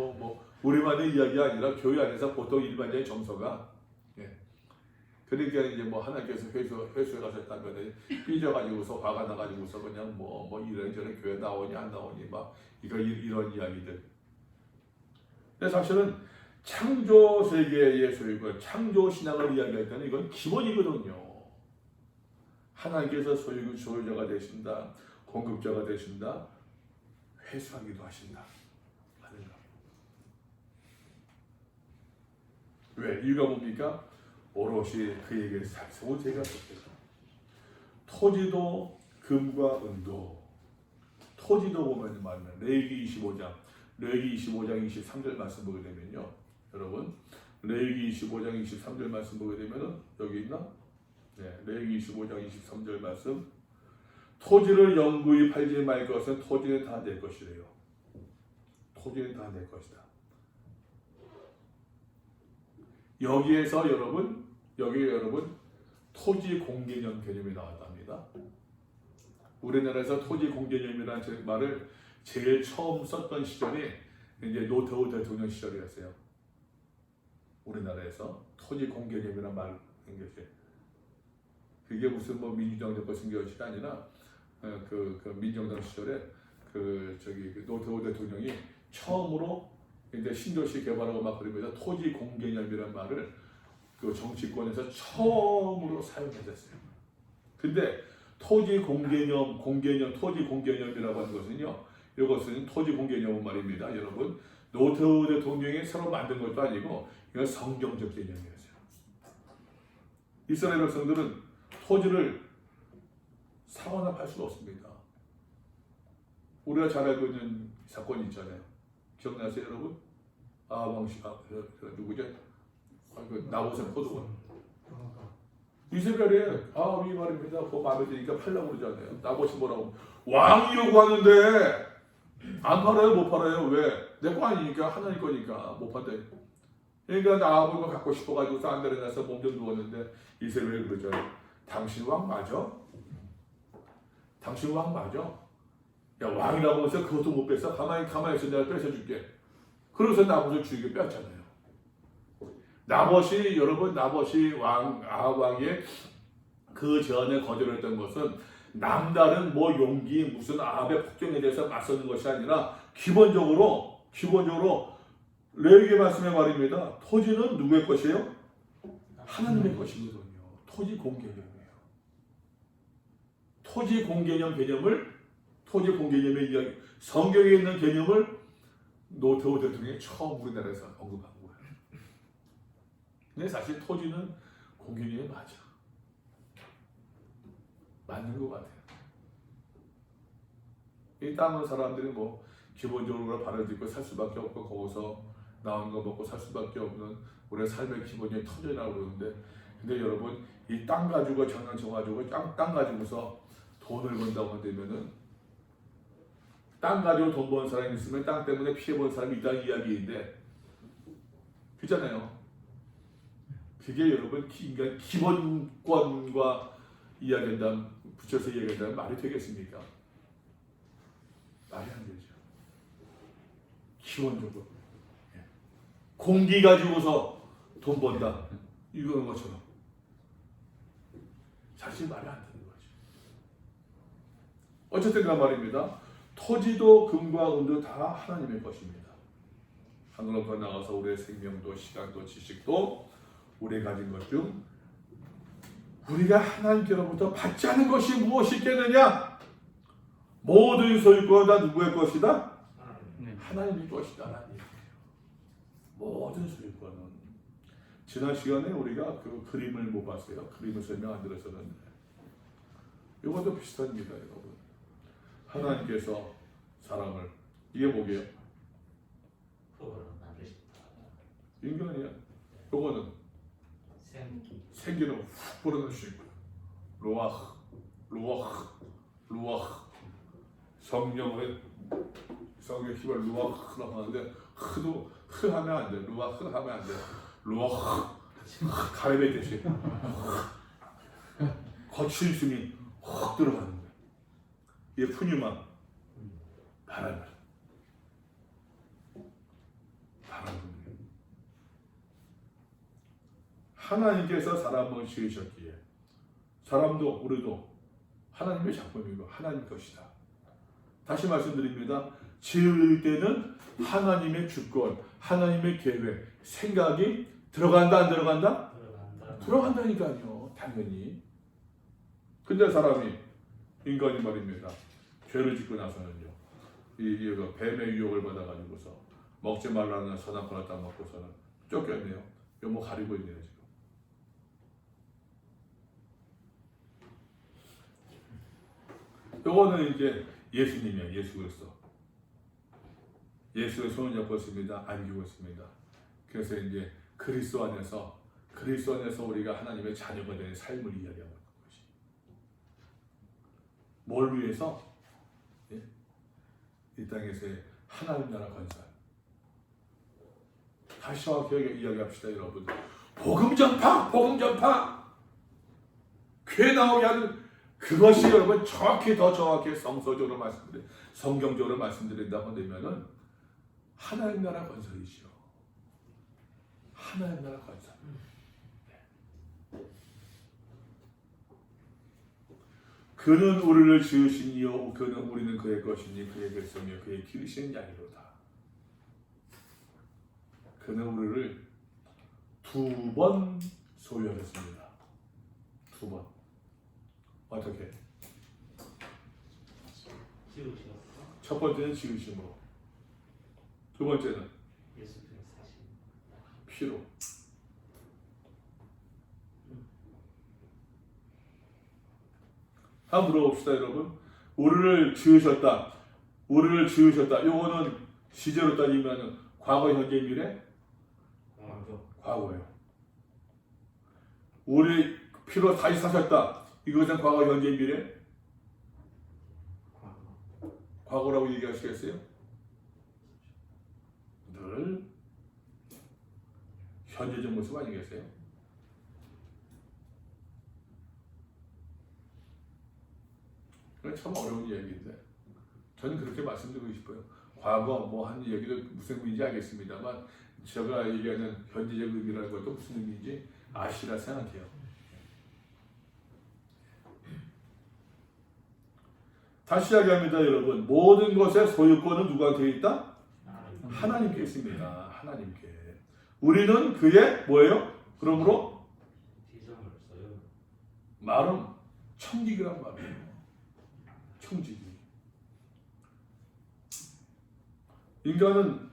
우리만의 이야기 아니라 교회 안에서 보통 일반적인 정서가, 그러니까 이제 뭐 하나님께서 회수해 가셨다면 삐져가지고서 화가 나가지고서 그냥 뭐 이런저런 교회 나오니 안 나오니 막 이런 이야기들. 근데 사실은 창조 세계의 소유권, 창조 신앙을 이야기할 때는 이건 기본이거든요. 하나님께서 소유자가 되신다, 공급자가 되신다, 회수하기도 하신다 하는 것. 왜? 이유가 뭡니까? 오롯이 그에게 살수고 제가 줬다. 토지도 그 금과 은도. 토지도 보면 말이면 레위기 25장 23절 말씀 보게 되면요. 여러분 레위기 25장 23절 말씀 보게 되면은 여기 있나? 네, 레위기 25장 23절 말씀. 토지를 영구히 팔지 말 것은 토지는 다 내 것이래요. 토지는 다 내 것이다. 여기에서 여러분 토지 공개념 개념이 나왔답니다. 우리나라에서 토지 공개념이라는 말을 제일 처음 썼던 시절이 이제 노태우 대통령 시절이었어요. 우리나라에서 토지 공개념이라는 말 생겼어요. 그게 무슨 뭐 민주당 정권 생긴 것이 아니라 그 민정당 시절에 노태우 대통령이 처음으로 이제 신도시 개발하고 막 그러면서 토지 공개념이라는 말을 그 정치권에서 처음으로 사용했었어요. 근데 토지 공개념, 토지 공개념이라고 하는 것은요, 이것은 토지 공개념은 말입니다. 여러분, 노태우 대통령이 새로 만든 것도 아니고 이건 성경적 개념이었어요. 이스라엘 백성들은 토지를 사거나 팔 수가 없습니다. 우리가 잘 알고 있는 사건이 있잖아요. 기억나세요, 여러분? 누구죠? 나봇의 포도원. 이스라엘에 이 말입니다. 그거 마음에 드니까 팔라고 그러잖아요. 나봇이 뭐라고? 왕이 요구하는데 안 팔아요, 못 팔아요. 왜? 내 거 아니니까 하나님 거니까 못 판다. 그러니까 나봇을 갖고 싶어가지고 싼 데를 가서 몸 좀 누웠는데 이스라엘이 그러죠. 당신 왕 맞아? 당신 왕 맞아? 야, 왕이라고 해서 그것도 못 뺐어? 가만히 있어. 내가 뺏어줄게. 그래서 나봇을 죽이게 뺐잖아요. 나봇이 왕의 그 전에 거절했던 것은 남다른 뭐 용기 무슨 아합의 폭정에 대해서 맞서는 것이 아니라 기본적으로 레위기 말씀에 말입니다. 토지는 누구의 것이에요? 하나님의 것이거든요. 토지 공개념이에요. 토지 공개념의 이야기, 성경에 있는 개념을 노태우 대통령이 처음 우리나라에서 언급한 거예요. 근데 사실 토지는 공개념이 맞는 것 같아요. 이 땅은 사람들이 뭐 기본적으로 발을 딛고 살 수밖에 없고 거기서 나온 거 먹고 살 수밖에 없는 우리의 삶의 기본이 터전이라고 그러는데, 근데 여러분 이 땅 가지고 장난쳐가지고 땅 가지고서 돈을 번다고 되면은, 땅 가지고 돈 버는 사람이 있으면 땅 때문에 피해 본 사람이 있다는 이야기인데, 그렇잖아요. 그게 여러분 인간 기본권과 이야기한다면, 붙여서 이야기한다면 말이 되겠습니까? 말이 안 되죠. 기본적으로 공기 가지고서 돈 번다 이거는 것처럼 사실 말이 안 되는 거죠. 어쨌든 그 말입니다. 토지도 금과 은도 다 하나님의 것입니다. 하늘로부터 나가서 우리의 생명도 시간도 지식도 우리가 가진 것 중 우리가 하나님께로부터 받지 않은 것이 무엇이 있겠느냐? 모든 소유권은 다 누구의 것이다? 하나님의 것이다 라는 얘기예요. 모든 소유권은. 지난 시간에 우리가 그 그림을 못 봤어요. 그림을 설명 안 드렸었는데 이것도 비슷합니다, 여러분. 하나님께서 사람을, 이게 뭐게요? 인간이야. 요거는 생기를 훅 불어넣으시고 루아흐 성령의 힘을 루아흐라고 하는데 흐 하면 안 돼. 루아흐 하면 안 돼. 루아흐 가래배 대신 거친 숨이 확 들어가는 거야. 이게 푸뉴마 바람을 하나님께서 사람을 지으셨기에 사람도 우리도 하나님의 작품이고 하나님 것이다. 다시 말씀드립니다. 지을 때는 하나님의 주권, 하나님의 계획, 생각이 들어간다 안 들어간다? 들어간다니까요. 당연히. 근데 사람이, 인간이 말입니다. 죄를 짓고 나서는요. 이 뱀의 유혹을 받아가지고서 먹지 말라는 선악과 하나 딱 먹고서는 쫓겼네요. 이거 뭐 가리고 있네요 지금. 요거는 이제 예수님이야. 예수 그리스도. 예수의 손을 잡고 있습니다. 안기고 있습니다. 그래서 이제 그리스도 안에서 우리가 하나님의 자녀가 되는 삶을 이야기하고 있는 것이. 뭘 위해서? 예? 이 땅에서의 하나님 나라 건설. 다시 정확하게 이야기합시다, 여러분. 복음 전파. 교회 나오게 하는 그것이 여러분 더 정확히 성경적으로 말씀드린다고 되면은 하나님 나라 건설이죠. 하나님 나라 건설. 그는 우리를 지으시니요, 그는 우리는 그의 것이니 그의 백성이요 그의 기르시는 양이로다. 그는 우리를 2번 소유하셨습니다. 2번. 어떻게? 지으셨어? 첫 번째는 지으심으로. 두 번째는 예수님의 사신. 피로. 한번 물어봅시다, 여러분. 우리를 지으셨다. 요거는 시제로 따지면 과거, 현재, 미래? 과거예요. 우리 피로 다시 사셨다. 이것은 과거, 현재, 미래? 과거라고 얘기하시겠어요? 늘 현재적 모습 아니겠어요? 참 어려운 이야기인데 저는 그렇게 말씀드리고 싶어요. 과거 뭐 한 얘기도 무슨 의미인지 알겠습니다만 제가 얘기하는 현재적 의미라는 것도 무슨 의미인지 아시라 생각해요. 다시 이야기합니다, 여러분. 모든 것의 소유권은 누구한테 있다? 하나님께 있습니다. 하나님께. 우리는 그의 뭐예요? 그러므로 비전으로서요. 말은 청지기란 말이에요. 청지기. 인간은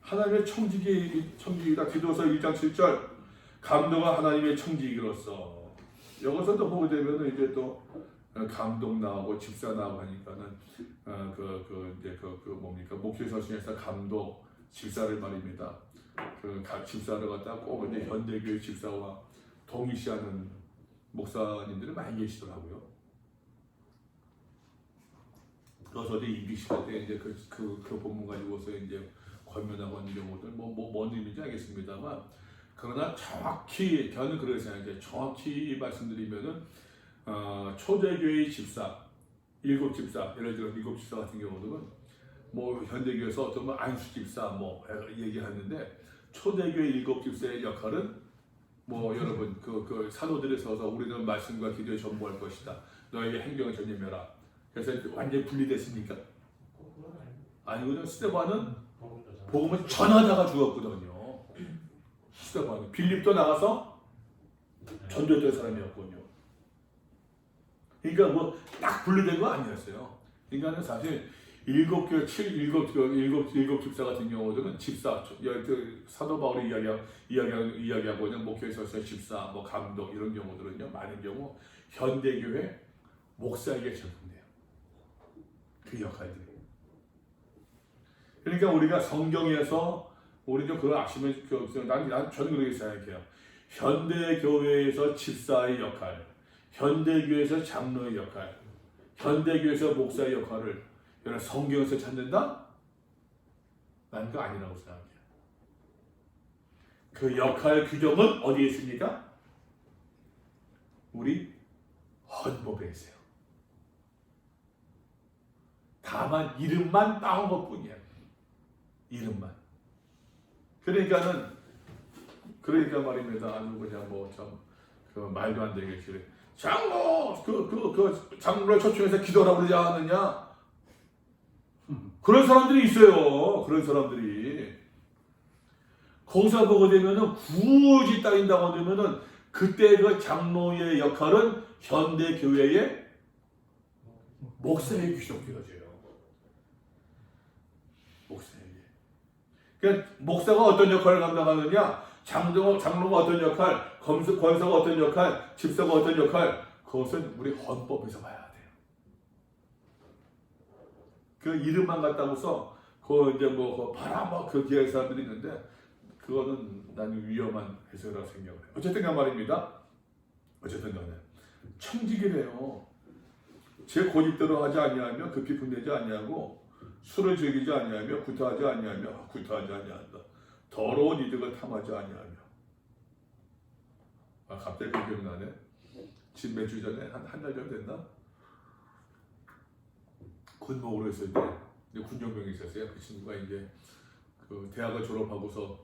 하나님의 청지기다. 기도서 1장 7절. 감동은 하나님의 청지기로서. 여기서도 보게 되면 이제 또 감동 나오고 집사 나오고 하니까는 뭡니까 목회 서신에서 감동 집사를 말입니다. 집사를 갖다 꼭 이제 현대교회 집사와 동일시하는 목사님들이 많이 계시더라고요. 그래서 어제 이비시할 때 이제 그 본문 가지고서 이제 권면하고 있는 경우들 뭔 의미인지 알겠습니다만 그러나 정확히 저는 그렇게 생각해요. 정확히 말씀드리면은 초대교회의 집사, 7집사, 예를 들어 7집사 같은 경우는 뭐 현대교회에서 어떤 안수집사 뭐 얘기하는데 초대교회 7집사의 역할은 뭐 여러분 그 사도들에 서서 우리는 말씀과 기도에 전무할 것이다. 너에게 행정을 전념해라. 그래서 완전히 분리됐습니까? 아니거든요. 스데반은 복음을 전하다가 죽었거든요. 스데반은 빌립도 나가서 전도했던 사람이었거든요. 그러니까 뭐 딱 분리된 거 아니었어요. 그러니까 사실 7집사 같은 경우들은 집사, 사도 바울이 이야기하고 있는 목회에서 집사, 뭐 감독 이런 경우들은요 많은 경우 현대교회 목사에게 적용돼요. 그 역할들이. 그러니까 우리가 성경에서 우리 좀 그걸 아시면 저는 그렇게 생각해요. 현대교회에서 집사의 역할, 현대교회에서 장로의 역할, 현대교회에서 목사의 역할을 여러분 성경에서 찾는다? 난 그거 아니라고 생각해요. 그 역할 규정은 어디에 있습니까? 우리 헌법에 있어요. 다만 이름만 따온 것뿐이야. 이름만. 그러니까 말입니다. 아주 그냥 그 말도 안 되겠지. 장로 장로 초청해서 기도하라고 그러지 않느냐? 그런 사람들이 있어요. 그런 사람들이 거기서 보게 되면은 굳이 따진다고 되면은 그때 그 장로의 역할은 현대 교회의 목사에게 귀속되어져요. 목사에게. 그러니까 목사가 어떤 역할을 감당하느냐? 장로가 어떤 역할, 권사가 어떤 역할, 집사가 어떤 역할, 그것은 우리 헌법에서 봐야 돼요. 그 이름만 갖다고서 그 이제 뭐 바람 그 기할 사람들이 있는데 그거는 나는 위험한 해석이라고 생각을 해요. 어쨌든 간 말입니다. 어쨌든 간에 청직이래요. 제 고집대로 하지 아니하며 급히 분내지 아니하고 술을 즐기지 아니하며 구타하지 아니한다. 더러운 이득을 탐하지 아니하며. 아 갑자기 그 기억나네. 지금 몇 주 전에 한 달 전 됐나? 군목으로 했을 때 군정병이 있었어요. 그 친구가 이제 그 대학을 졸업하고서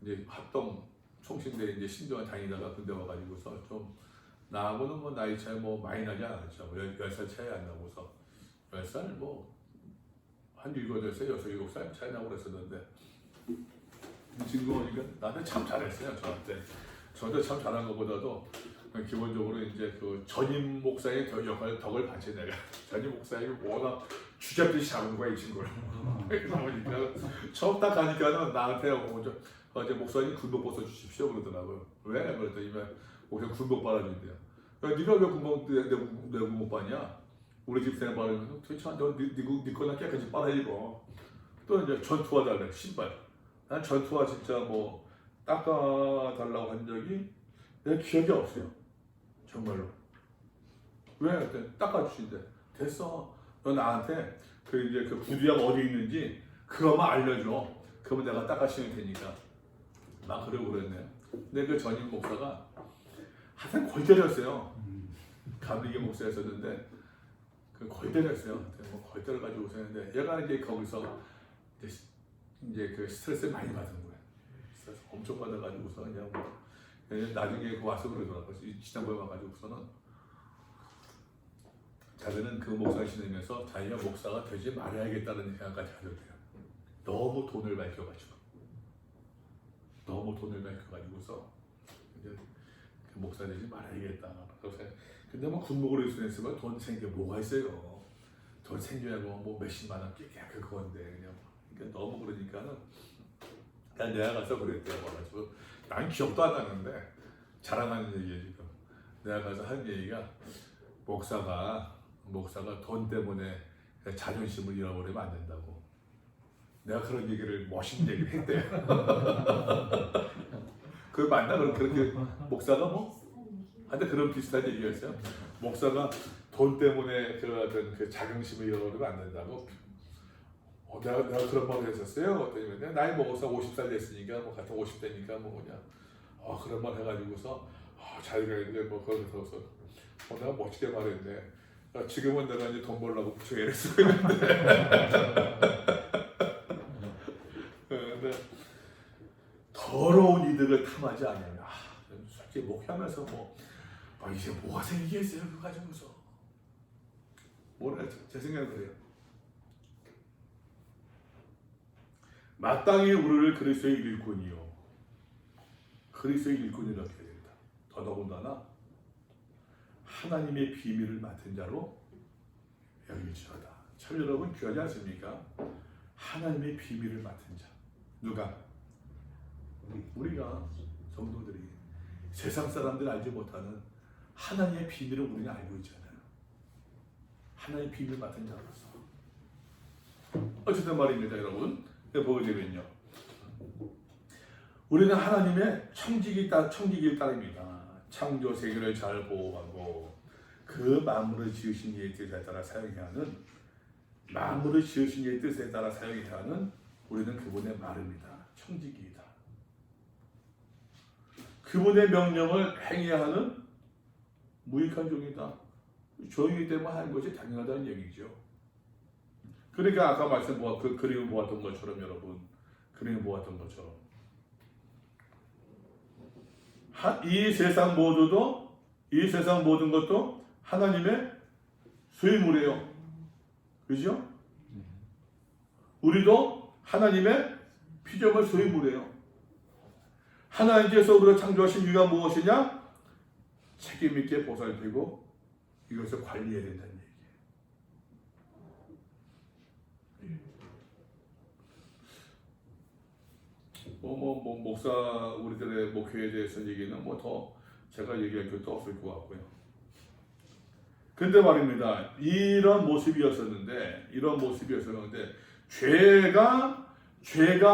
이제 합동 총신대 이제 신병을 다니다가 군대 와가지고서 좀 나하고는 뭐 나이 차이 뭐 많이 나지 않았죠. 뭐 10살 차이 안 나고서 10살 뭐한 7, 8살, 6, 7살 차이 나고 그랬었는데 이 친구가 그러니까 나한테 참 잘했어요. 저한테 참 잘한 것보다도 기본적으로 이제 그 전임 목사의 덕을 받지 내가. 전임 목사의 워낙 주잡듯이 잡은 거야 이 친구를. 그러다 보니까 처음 딱 가니까는 나한테 어제 목사님 군복 벗어 주십시오 그러더라고요. 왜? 그랬더니 목사 군복 빨아준대요. 야, 네가 왜 내 군복 빨냐? 우리 집사람 빨으면 도대체 네 거나 깨끗이 빨아 입어. 또 이제 전투화 달래 신발. 난 전투화 진짜 뭐 닦아달라고 한 적이 내 기억이 없어요. 정말로. 왜? 그랬더니 닦아주신대. 됐어. 너 나한테 그 이제 그 구두약 어디 있는지 그거만 알려줘. 그러면 내가 닦아 신을 테니까. 나 그러고 그랬네. 근데 그 전임 목사가 하여튼 골 때렸어요. 감리교 목사였었는데 그 골 때렸어요. 뭐골 때려 가지고 오셨는데 얘가 이제 거기서 이제 그 스트레스를 많이 받은 거예요. 스트레스 엄청 받아가지고서 그냥 뭐 나중에 와서 그러더라고요. 지난번에 와가지고서는 자기는 그 목사 지내면서 자기가 목사가 되지 말아야겠다는 생각까지 하더래요. 너무 돈을 밝혀가지고서 이제 그 목사 되지 말아야겠다. 근데 뭐 군복을 했으면 돈 생겨 뭐가 있어요. 돈 생겨야고 뭐 몇십만 원 깨끗 그건데 그냥 그러니까 너무 그러니까는 그냥 내가 가서 그랬대요. 와가지고 난 기억도 안 나는데 자랑하는 얘기예요 지금. 내가 가서 한 얘기가 목사가 돈 때문에 자존심을 잃어버리면 안 된다고. 내가 그런 얘기를 멋있는 얘기를 했대요. 그거 맞나? 그렇게 목사가 뭐? 하여튼 그런 비슷한 얘기였어요. 목사가 돈 때문에 그 자긍심을 잃어버리면 안 된다고. 내가 그런 말을 했었어요. 그랬더니 나이 먹어서 50살 됐으니까 뭐 같은 50대니까 뭐 그냥 그런 말 해가지고서 자기가 이제 뭐 그걸 들어서 내가 멋지게 말했네. 지금은 내가 이제 돈 벌려고 부쩍 애를 쓰고 있는데. 근데 더러운 이득을 탐하지 않으면 솔직히 목회하면서 이제 뭐가 생기겠어요 그거 가지고서. 뭐라 제 생각은 그래요. 마땅히 우리를 그리스도의 일꾼이요. 그리스도의 일꾼이라고 해야 된다. 더더군다나 하나님의 비밀을 맡은 자로 여길지어다. 참 여러분 귀하지 않습니까? 하나님의 비밀을 맡은 자. 누가? 우리가 성도들이 세상 사람들 알지 못하는 하나님의 비밀을 우리는 알고 있잖아요. 하나님의 비밀을 맡은 자로서. 어쨌든 말입니다, 여러분. 보게 되면요. 우리는 하나님의 청지기 따릅니다. 창조 세계를 잘 보호하고 그 만물을 지으신 이의 뜻에 따라 사용해야 하는 우리는 그분의 말입니다. 청지기이다. 그분의 명령을 행해야 하는 무익한 종이다. 종이기 때문에 하는 것이 당연하다는 얘기죠. 그러니까 아까 그 그림을 보았던 것처럼 여러분, 이 세상 모든 것도 하나님의 소유물이에요. 그죠? 우리도 하나님의 피조물 소유물이에요. 하나님께서 우리를 창조하신 이유가 무엇이냐? 책임 있게 보살피고 이것을 관리해야 된다는 얘기예요. 목사 우리들의 목회에 대해서 얘기는 더 제가 얘기할 것도 없을 것 같고요. 근데 말입니다. 이런 모습이었었는데 죄가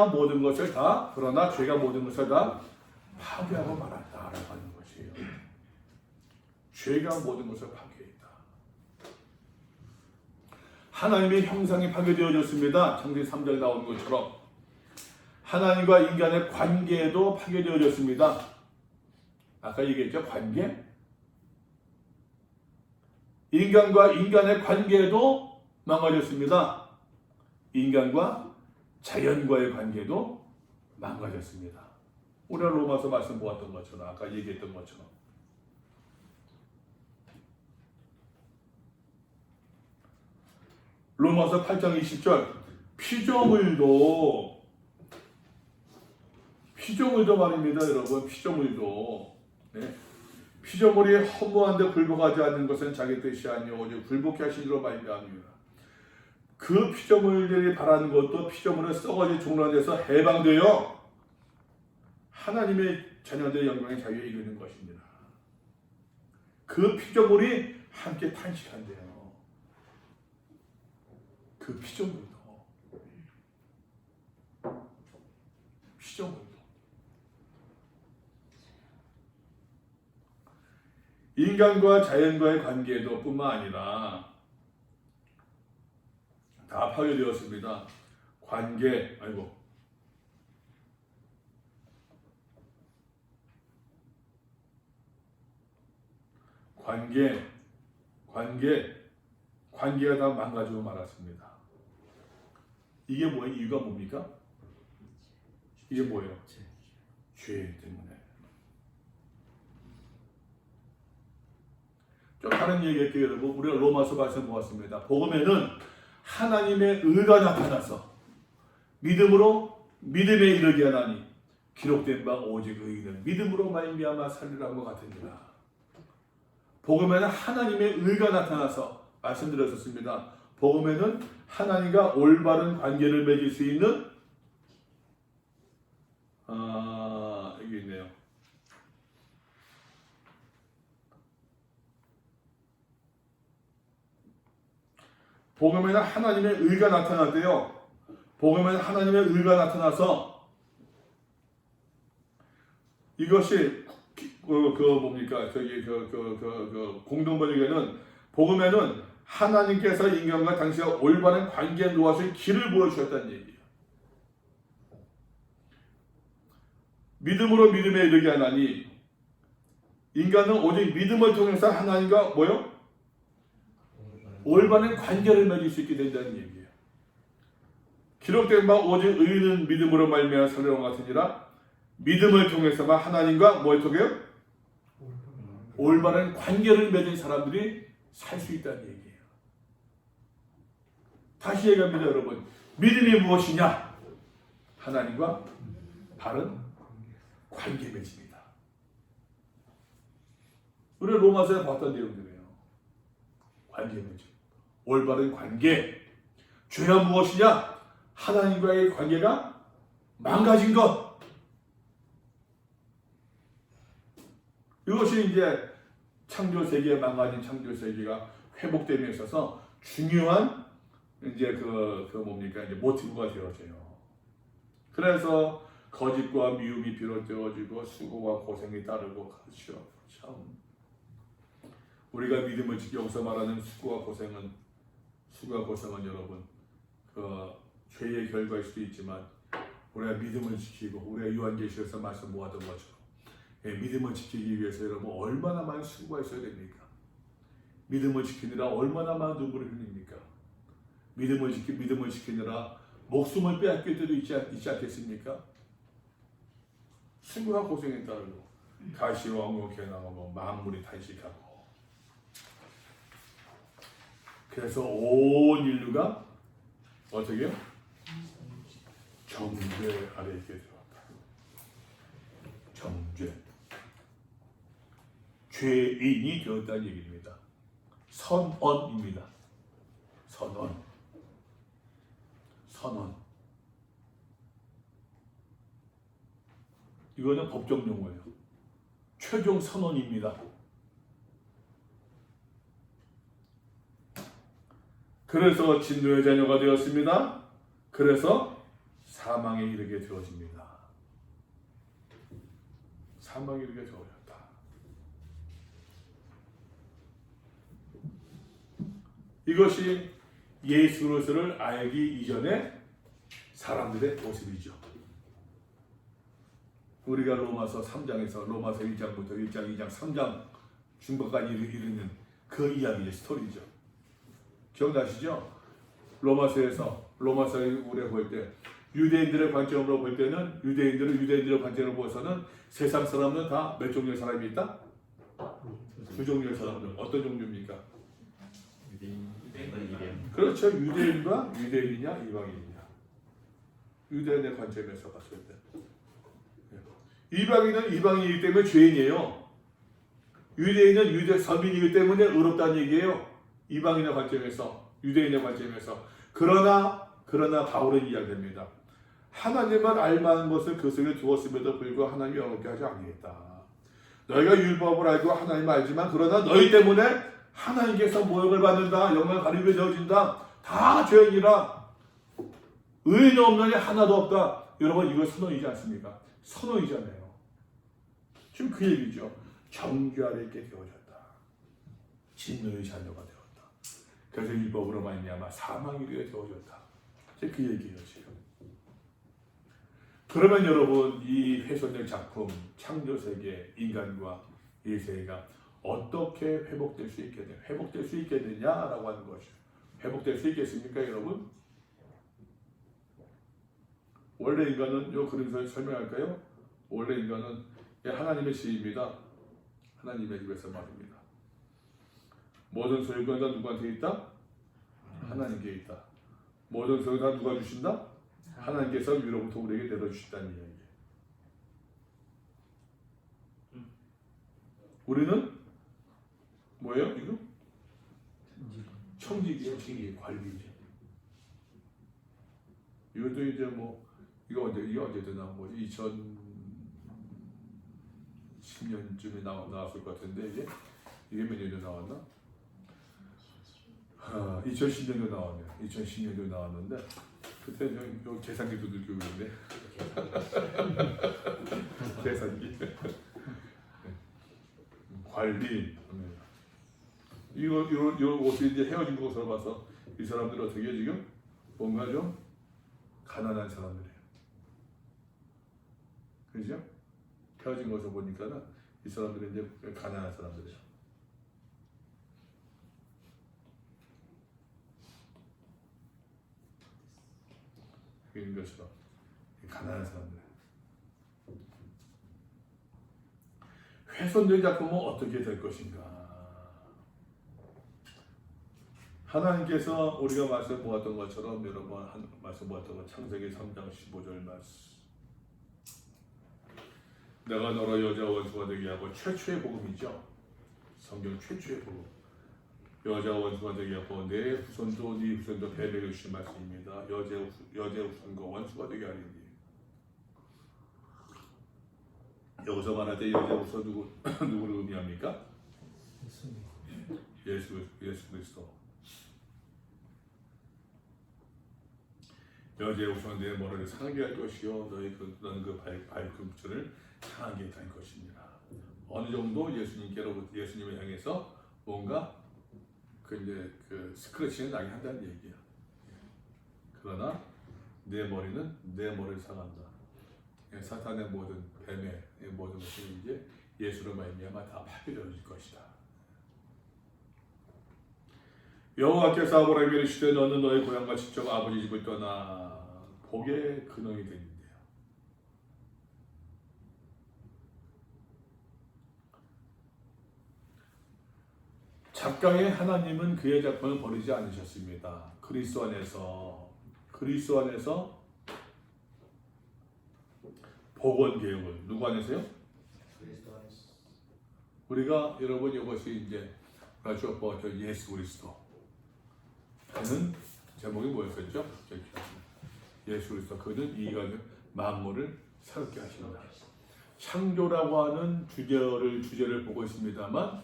모든 것을 다 그러나 죄가 모든 것을 다 파괴하고 말았다라고 하는 것이에요. 죄가 모든 것을 파괴했다. 하나님의 형상이 파괴되어졌습니다. 창세기 3장에 나오는 것처럼 하나님과 인간의 관계도 파괴되어졌습니다. 아까 얘기했죠? 관계? 인간과 인간의 관계도 망가졌습니다. 인간과 자연과의 관계도 망가졌습니다. 우리가 로마서 말씀 보았던 것처럼 아까 얘기했던 것처럼 로마서 8장 20절 피조물도 말입니다. 여러분 피조물도 네. 피조물이 허무한데 굴복하지 않는 것은 자기 뜻이 아니오 오직 굴복케 하신 이로 말미암으라. 그 피조물들이 바라는 것도 피조물은 썩어질 종란에서 해방되어 하나님의 자녀들의 영광의 자유에 이르는 것입니다. 그 피조물이 함께 탄식한대요. 그 피조물도 인간과 자연과의 관계도 뿐만 아니라 다 파괴되었습니다. 관계 관계가 다 망가지고 말았습니다. 이게 뭐예요? 이유가 뭡니까? 이게 뭐예요? 죄 때문에. 좀 다른 얘기할게요, 여러분. 우리가 로마서 말씀 보았습니다. 복음에는 하나님의 의가 나타나서 믿음에 이르게 하나니 기록된 바 오직 의인은 믿음으로 말미암아 살리라는 것 같으니라. 복음에는 하나님의 의가 나타나서 말씀드렸었습니다. 복음에는 하나님과 올바른 관계를 맺을 수 있는 여기 있네요. 복음에는 하나님의 의가 나타나대요. 복음에는 하나님의 의가 나타나서 이것이 공동번역에는 복음에는 하나님께서 인간과 당신과 올바른 관계에 놓아줄 길을 보여주셨다는 얘기예요. 믿음으로 믿음에 이르게 하나니 인간은 오직 믿음을 통해서 하나님과 올바른 관계를 맺을 수 있게 된다는 얘기예요. 기록된 바 오직 의인은 믿음으로 말미암아 살리는 것 같으니라. 믿음을 통해서만 하나님과 올바른 관계를 맺은 사람들이 살 수 있다는 얘기예요. 다시 얘기합니다, 여러분. 믿음이 무엇이냐? 하나님과 바른 관계 맺습니다. 우리 로마서에 봤던 내용들이에요. 관계 맺음. 올바른 관계. 죄가 무엇이냐? 하나님과의 관계가 망가진 것. 이것이 이제 창조세계에 망가진 창조세계가 회복됨에 있어서 중요한 이제 이제 모티브가 되어져요. 그래서 거짓과 미움이 비롯되어지고 수고와 고생이 따르고 그렇죠. 참 우리가 믿음을 지켜 여기서 말하는 수고와 고생은 여러분 죄의 결과일 수도 있지만 우리가 믿음을 지키고 우리가 요한계시록에서 말씀 모았던 것처럼 믿음을 지키기 위해서 여러분 얼마나 많은 수고가 있어야 됩니까? 믿음을 지키느라 얼마나 많은 눈물을 흘립니까? 믿음을 지키느라 목숨을 빼앗길 때도 있지 않겠습니까? 수고와 고생에 따르고 가시와 엉겅퀴 나오고 만물이 탄식하고 그래서 온 인류가 어떻게 정죄 아래에 들어왔다. 정죄. 죄인이 되었다는 얘기입니다. 선언입니다. 선언. 이거는 법적 용어예요. 최종 선언입니다. 그래서 진노의 자녀가 되었습니다. 그래서 사망에 이르게 되어집니다. 사망에 이르게 되어졌다. 이것이 예수 그리스도를 알기 이전의 사람들의 모습이죠. 우리가 로마서 3장에서 로마서 1장부터 1장, 2장, 3장 중반까지 이르는 그 이야기의 스토리죠. 기억나시죠? 로마서에서 우리가 볼 때 유대인들의 관점으로 볼 때는 유대인들의 관점으로 보서는 세상 사람은 다 몇 종류의 사람이 있다? 두 종류의 사람들. 어떤 종류입니까? 그렇죠. 유대인과 유대인이냐 이방인이냐. 유대인의 관점에서 봤을 때 이방인은 이방인이기 때문에 죄인이에요. 유대인은 유대 서민이기 때문에 의롭다는 얘기예요. 이방인의 관점에서, 유대인의 관점에서. 그러나 바울은 이야기합니다. 하나님을 알만한 것을 그 속에 두었음에도 불구하고 하나님이 영원케 하지 아니했다. 너희가 율법을 알고 하나님을 알지만 그러나 너희 때문에 하나님께서 모욕을 받는다. 영광을 가리게 되어진다. 다 죄인이라. 의인 없는 이 하나도 없다. 여러분 이거 선언이지 않습니까? 선언이잖아요. 지금 그 얘기죠. 정죄하게 되어졌다. 진노의 자녀가 되었다. 그래서 율법으로 말미암아 사망이 되어졌다. 그 얘기예요 지금. 그러면 여러분 이 훼손된 작품 창조세계 인간과 이 세계가 어떻게 회복될 수 있겠느냐라고 하는 것이죠. 회복될 수 있겠습니까 여러분? 원래 인간은 요 그림에서 설명할까요? 원래 인간은 하나님의 지입니다. 하나님의 집에서 말입니다. 모든 소유가 다 누구한테 있다? 하나님께 있다. 모든 소유가 다 누가 주신다? 하나님께서 위로부터 우리에게 내려주신다는 이야기예요. 우리는 뭐예요? 이거? 청지기예요. 청지기 관리죠. 이것도 이제 뭐 이게 언제 나온 거지? 2010년쯤에 나왔을 것 같은데 이게 몇 년도 나왔나? 2010년도 나왔네요. 2010년도 나왔는데 그때 요 계산기도 들고 있는데 계산기 관리 이거 옷이 이제 헤어진 것으로 봐서 이 사람들 어떻게 지금 뭔가 좀 가난한 사람들이에요. 그죠? 헤어진 것을 보니까는 이 사람들은 이제 가난한 사람들이에요. 이런 것처럼 가난한 사람들. 훼손된 작품은 어떻게 될 것인가? 하나님께서 우리가 말씀 보았던 것처럼 여러 번 말씀 보았던 것 창세기 3장 15절 말씀. 내가 너로 여자 원수가 되게 하고 최초의 복음이죠. 성경 최초의 복음. 여자 원수가 되게 하고 내 후손도 네 후손도 배배를 주신 말씀입니다. 여자의 후손과 원수가 되게 하리니. 여기서 말할 때 여자 후손 누구를 의미합니까? 예수 그리스도. 여자의 후손은 내 머리를 상하게 할 것이요 너는 그 발꿈치를 상하게 할 것입니다. 어느 정도 예수님을 향해서 뭔가 그 스크래치는 나게 한다는 얘기야. 그러나 내 머리는 내 머리를 상한다. 사탄의 모든 뱀의 모든 것이 이제 예수로 말미암아 다 파괴되어질 것이다. 여호와께서 아브라함에게 이르시되 너는 너의 고향과 직접 아버지 집을 떠나 복의 근원이 되는데요. 작가의 하나님은 그의 작품을 버리지 않으셨습니다. 그리스도 안에서 복원 개혁을 누구 안에서요? 우리가 여러분 이것이 이제 예수 그리스도 하는 제목이 뭐였었죠? 예수 그리스도 그는 이가 만물을 새롭게 하신다. 창조라고 하는 주제를 보고 있습니다만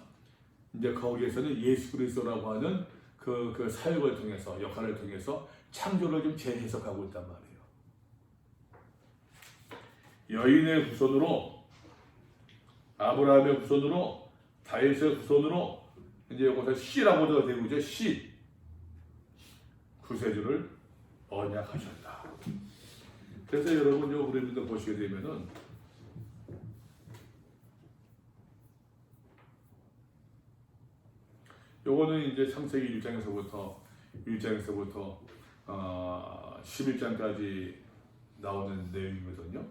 이제 거기에서는 예수 그리스도라고 하는 그 사역을 통해서 역할을 통해서 창조를 좀 재해석하고 있단 말이에요. 여인의 후손으로 아브라함의 후손으로 다윗의 후손으로 이제 여기서 씨라고도 되고 있죠. 씨 구세주를 언약하셨다. 그래서 여러분 우리들도 보시게 되면은 요거는 이제 창세기 1장에서부터 11장까지 나오는 내용이거든요.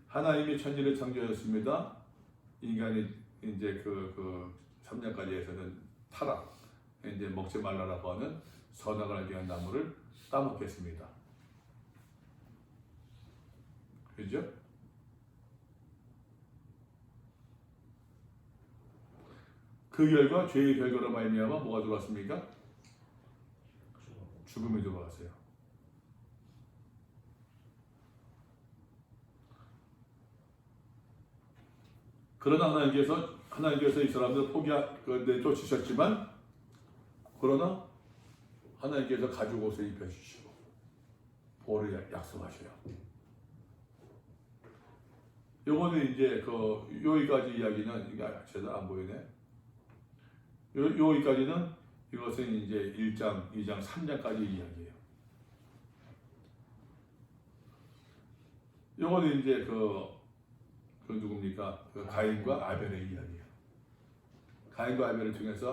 하나님이 천지를 창조하셨습니다. 인간이 이제 그 3장까지 해서는 타락, 이제 먹지 말라라고 하는 선악을 알게 한 나무를 따먹겠습니다. 그죠? 그 결과 죄의 결과로 말미암아 뭐가 들어왔습니까? 죽음이 들어왔어요. 그러나 하나님께서 이 사람들 내쫓으셨지만 그러나 하나님께서 가죽 옷을 입혀주시고 보호를 약속하셔요. 요거는 이제 여기까지 이야기는 이게 제대로 안 보이네. 여기까지는 이것은 이제 1장, 2장, 3장까지 이야기예요. 요거는 이제 그 누굽니까? 가인과 아벨의 이야기예요. 가인과 아벨을 통해서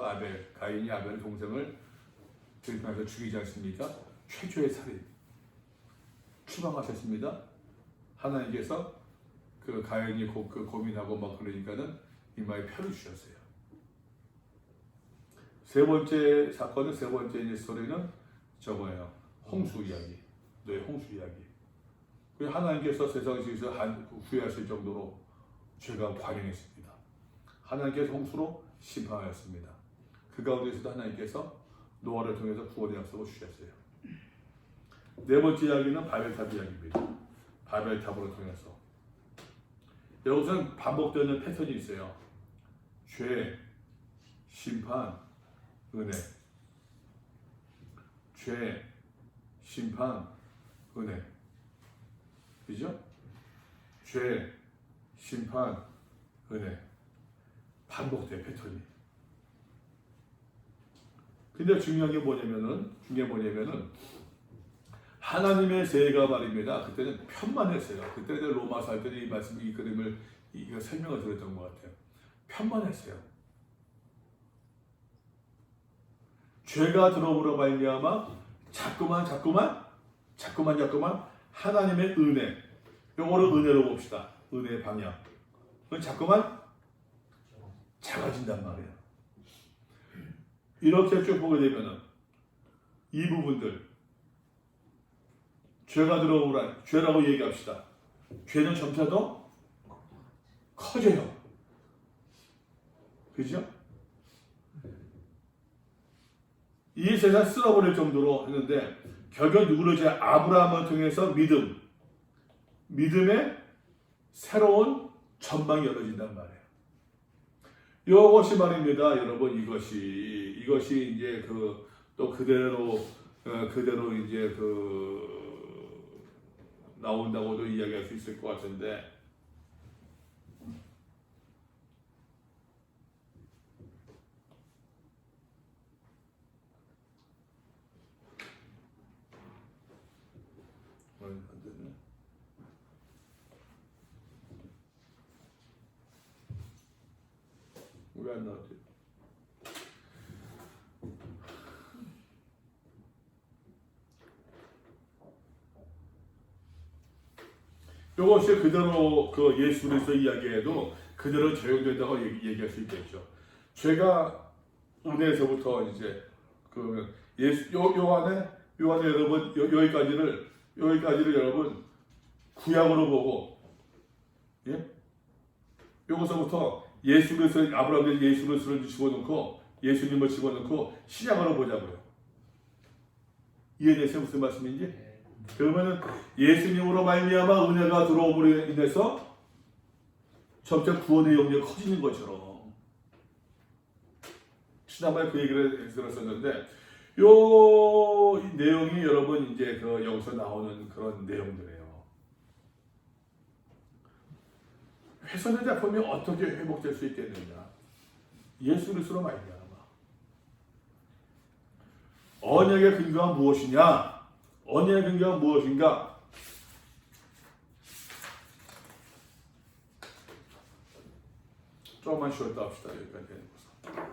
가인이 아벨의 동생을 들판에서 죽이지 않습니까? 최초의 살인 추방하셨습니다. 하나님께서 그 가인이 고민하고 막 그러니까는 이마에 표를 주셨어요. 세 번째 사건은 세 번째 이제 스토리는 저거예요. 홍수 이야기. 노예 홍수 이야기. 하나님께서 세상에서 후회하실 정도로 죄가 관영했습니다. 하나님께서 홍수로 심판하였습니다. 그 가운데서도 하나님께서 노아를 통해서 구원의 약속을 주셨어요. 네 번째 이야기는 바벨탑 이야기입니다. 바벨탑으로 통해서 여기서는 반복되는 패턴이 있어요. 죄, 심판, 은혜. 죄, 심판, 은혜. 그죠? 죄, 심판, 은혜. 반복돼 패턴이. 근데 중요한 게 뭐냐면은 하나님의 세가 말입니다. 그때는 편만했어요. 그때는 로마서 할 때는 이 그림을 이거 설명을 드렸던 것 같아요. 편만했어요. 죄가 들어오므로 말미암아 자꾸만 하나님의 은혜, 영어로 은혜로 봅시다. 은혜의 방향. 그건 자꾸만 작아진단 말이에요. 이렇게 쭉 보게 되면은 이 부분들 죄가 들어오라 죄라고 얘기합시다. 죄는 점차 더 커져요. 그죠? 이 세상 쓸어버릴 정도로 했는데 결국 누구를 제 아브라함을 통해서 믿음의 새로운 전망이 열어진단 말이에요. 이것이 말입니다, 여러분. 이것이 이제 또 그대로 이제 나온다고도 이야기할 수 있을 것 같은데. 왜 안 나왔지? 이것이 그대로 예수 그리스도 이야기에도 그대로 적용된다고 얘기할 수 있겠죠. 죄가 은혜에서부터 이제 요한에 여러분 여기까지를 여러분 구약으로 보고, 예? 여기서부터 예수 그리스도 아브라함이 예수 그리스도를 집어넣고 예수님을 집어넣고 신약으로 보자고요. 이해되세요? 무슨 말씀인지? 그러면은 예수님으로 말미암아 은혜가 들어옴으로 인해서 점차 구원의 영역이 커지는 것처럼 지난번에 그 얘기를 들었었는데 요 내용이 여러분 이제 그 여기서 나오는 그런 내용들이에요. 훼손된 작품이 어떻게 회복될 수 있겠느냐? 예수 그리스도로 말미암아. 언약의 근거가 무엇이냐? 언약의 근거가 무엇인가? 조금만 쉬었다 합시다. 여기까지 되는 거죠.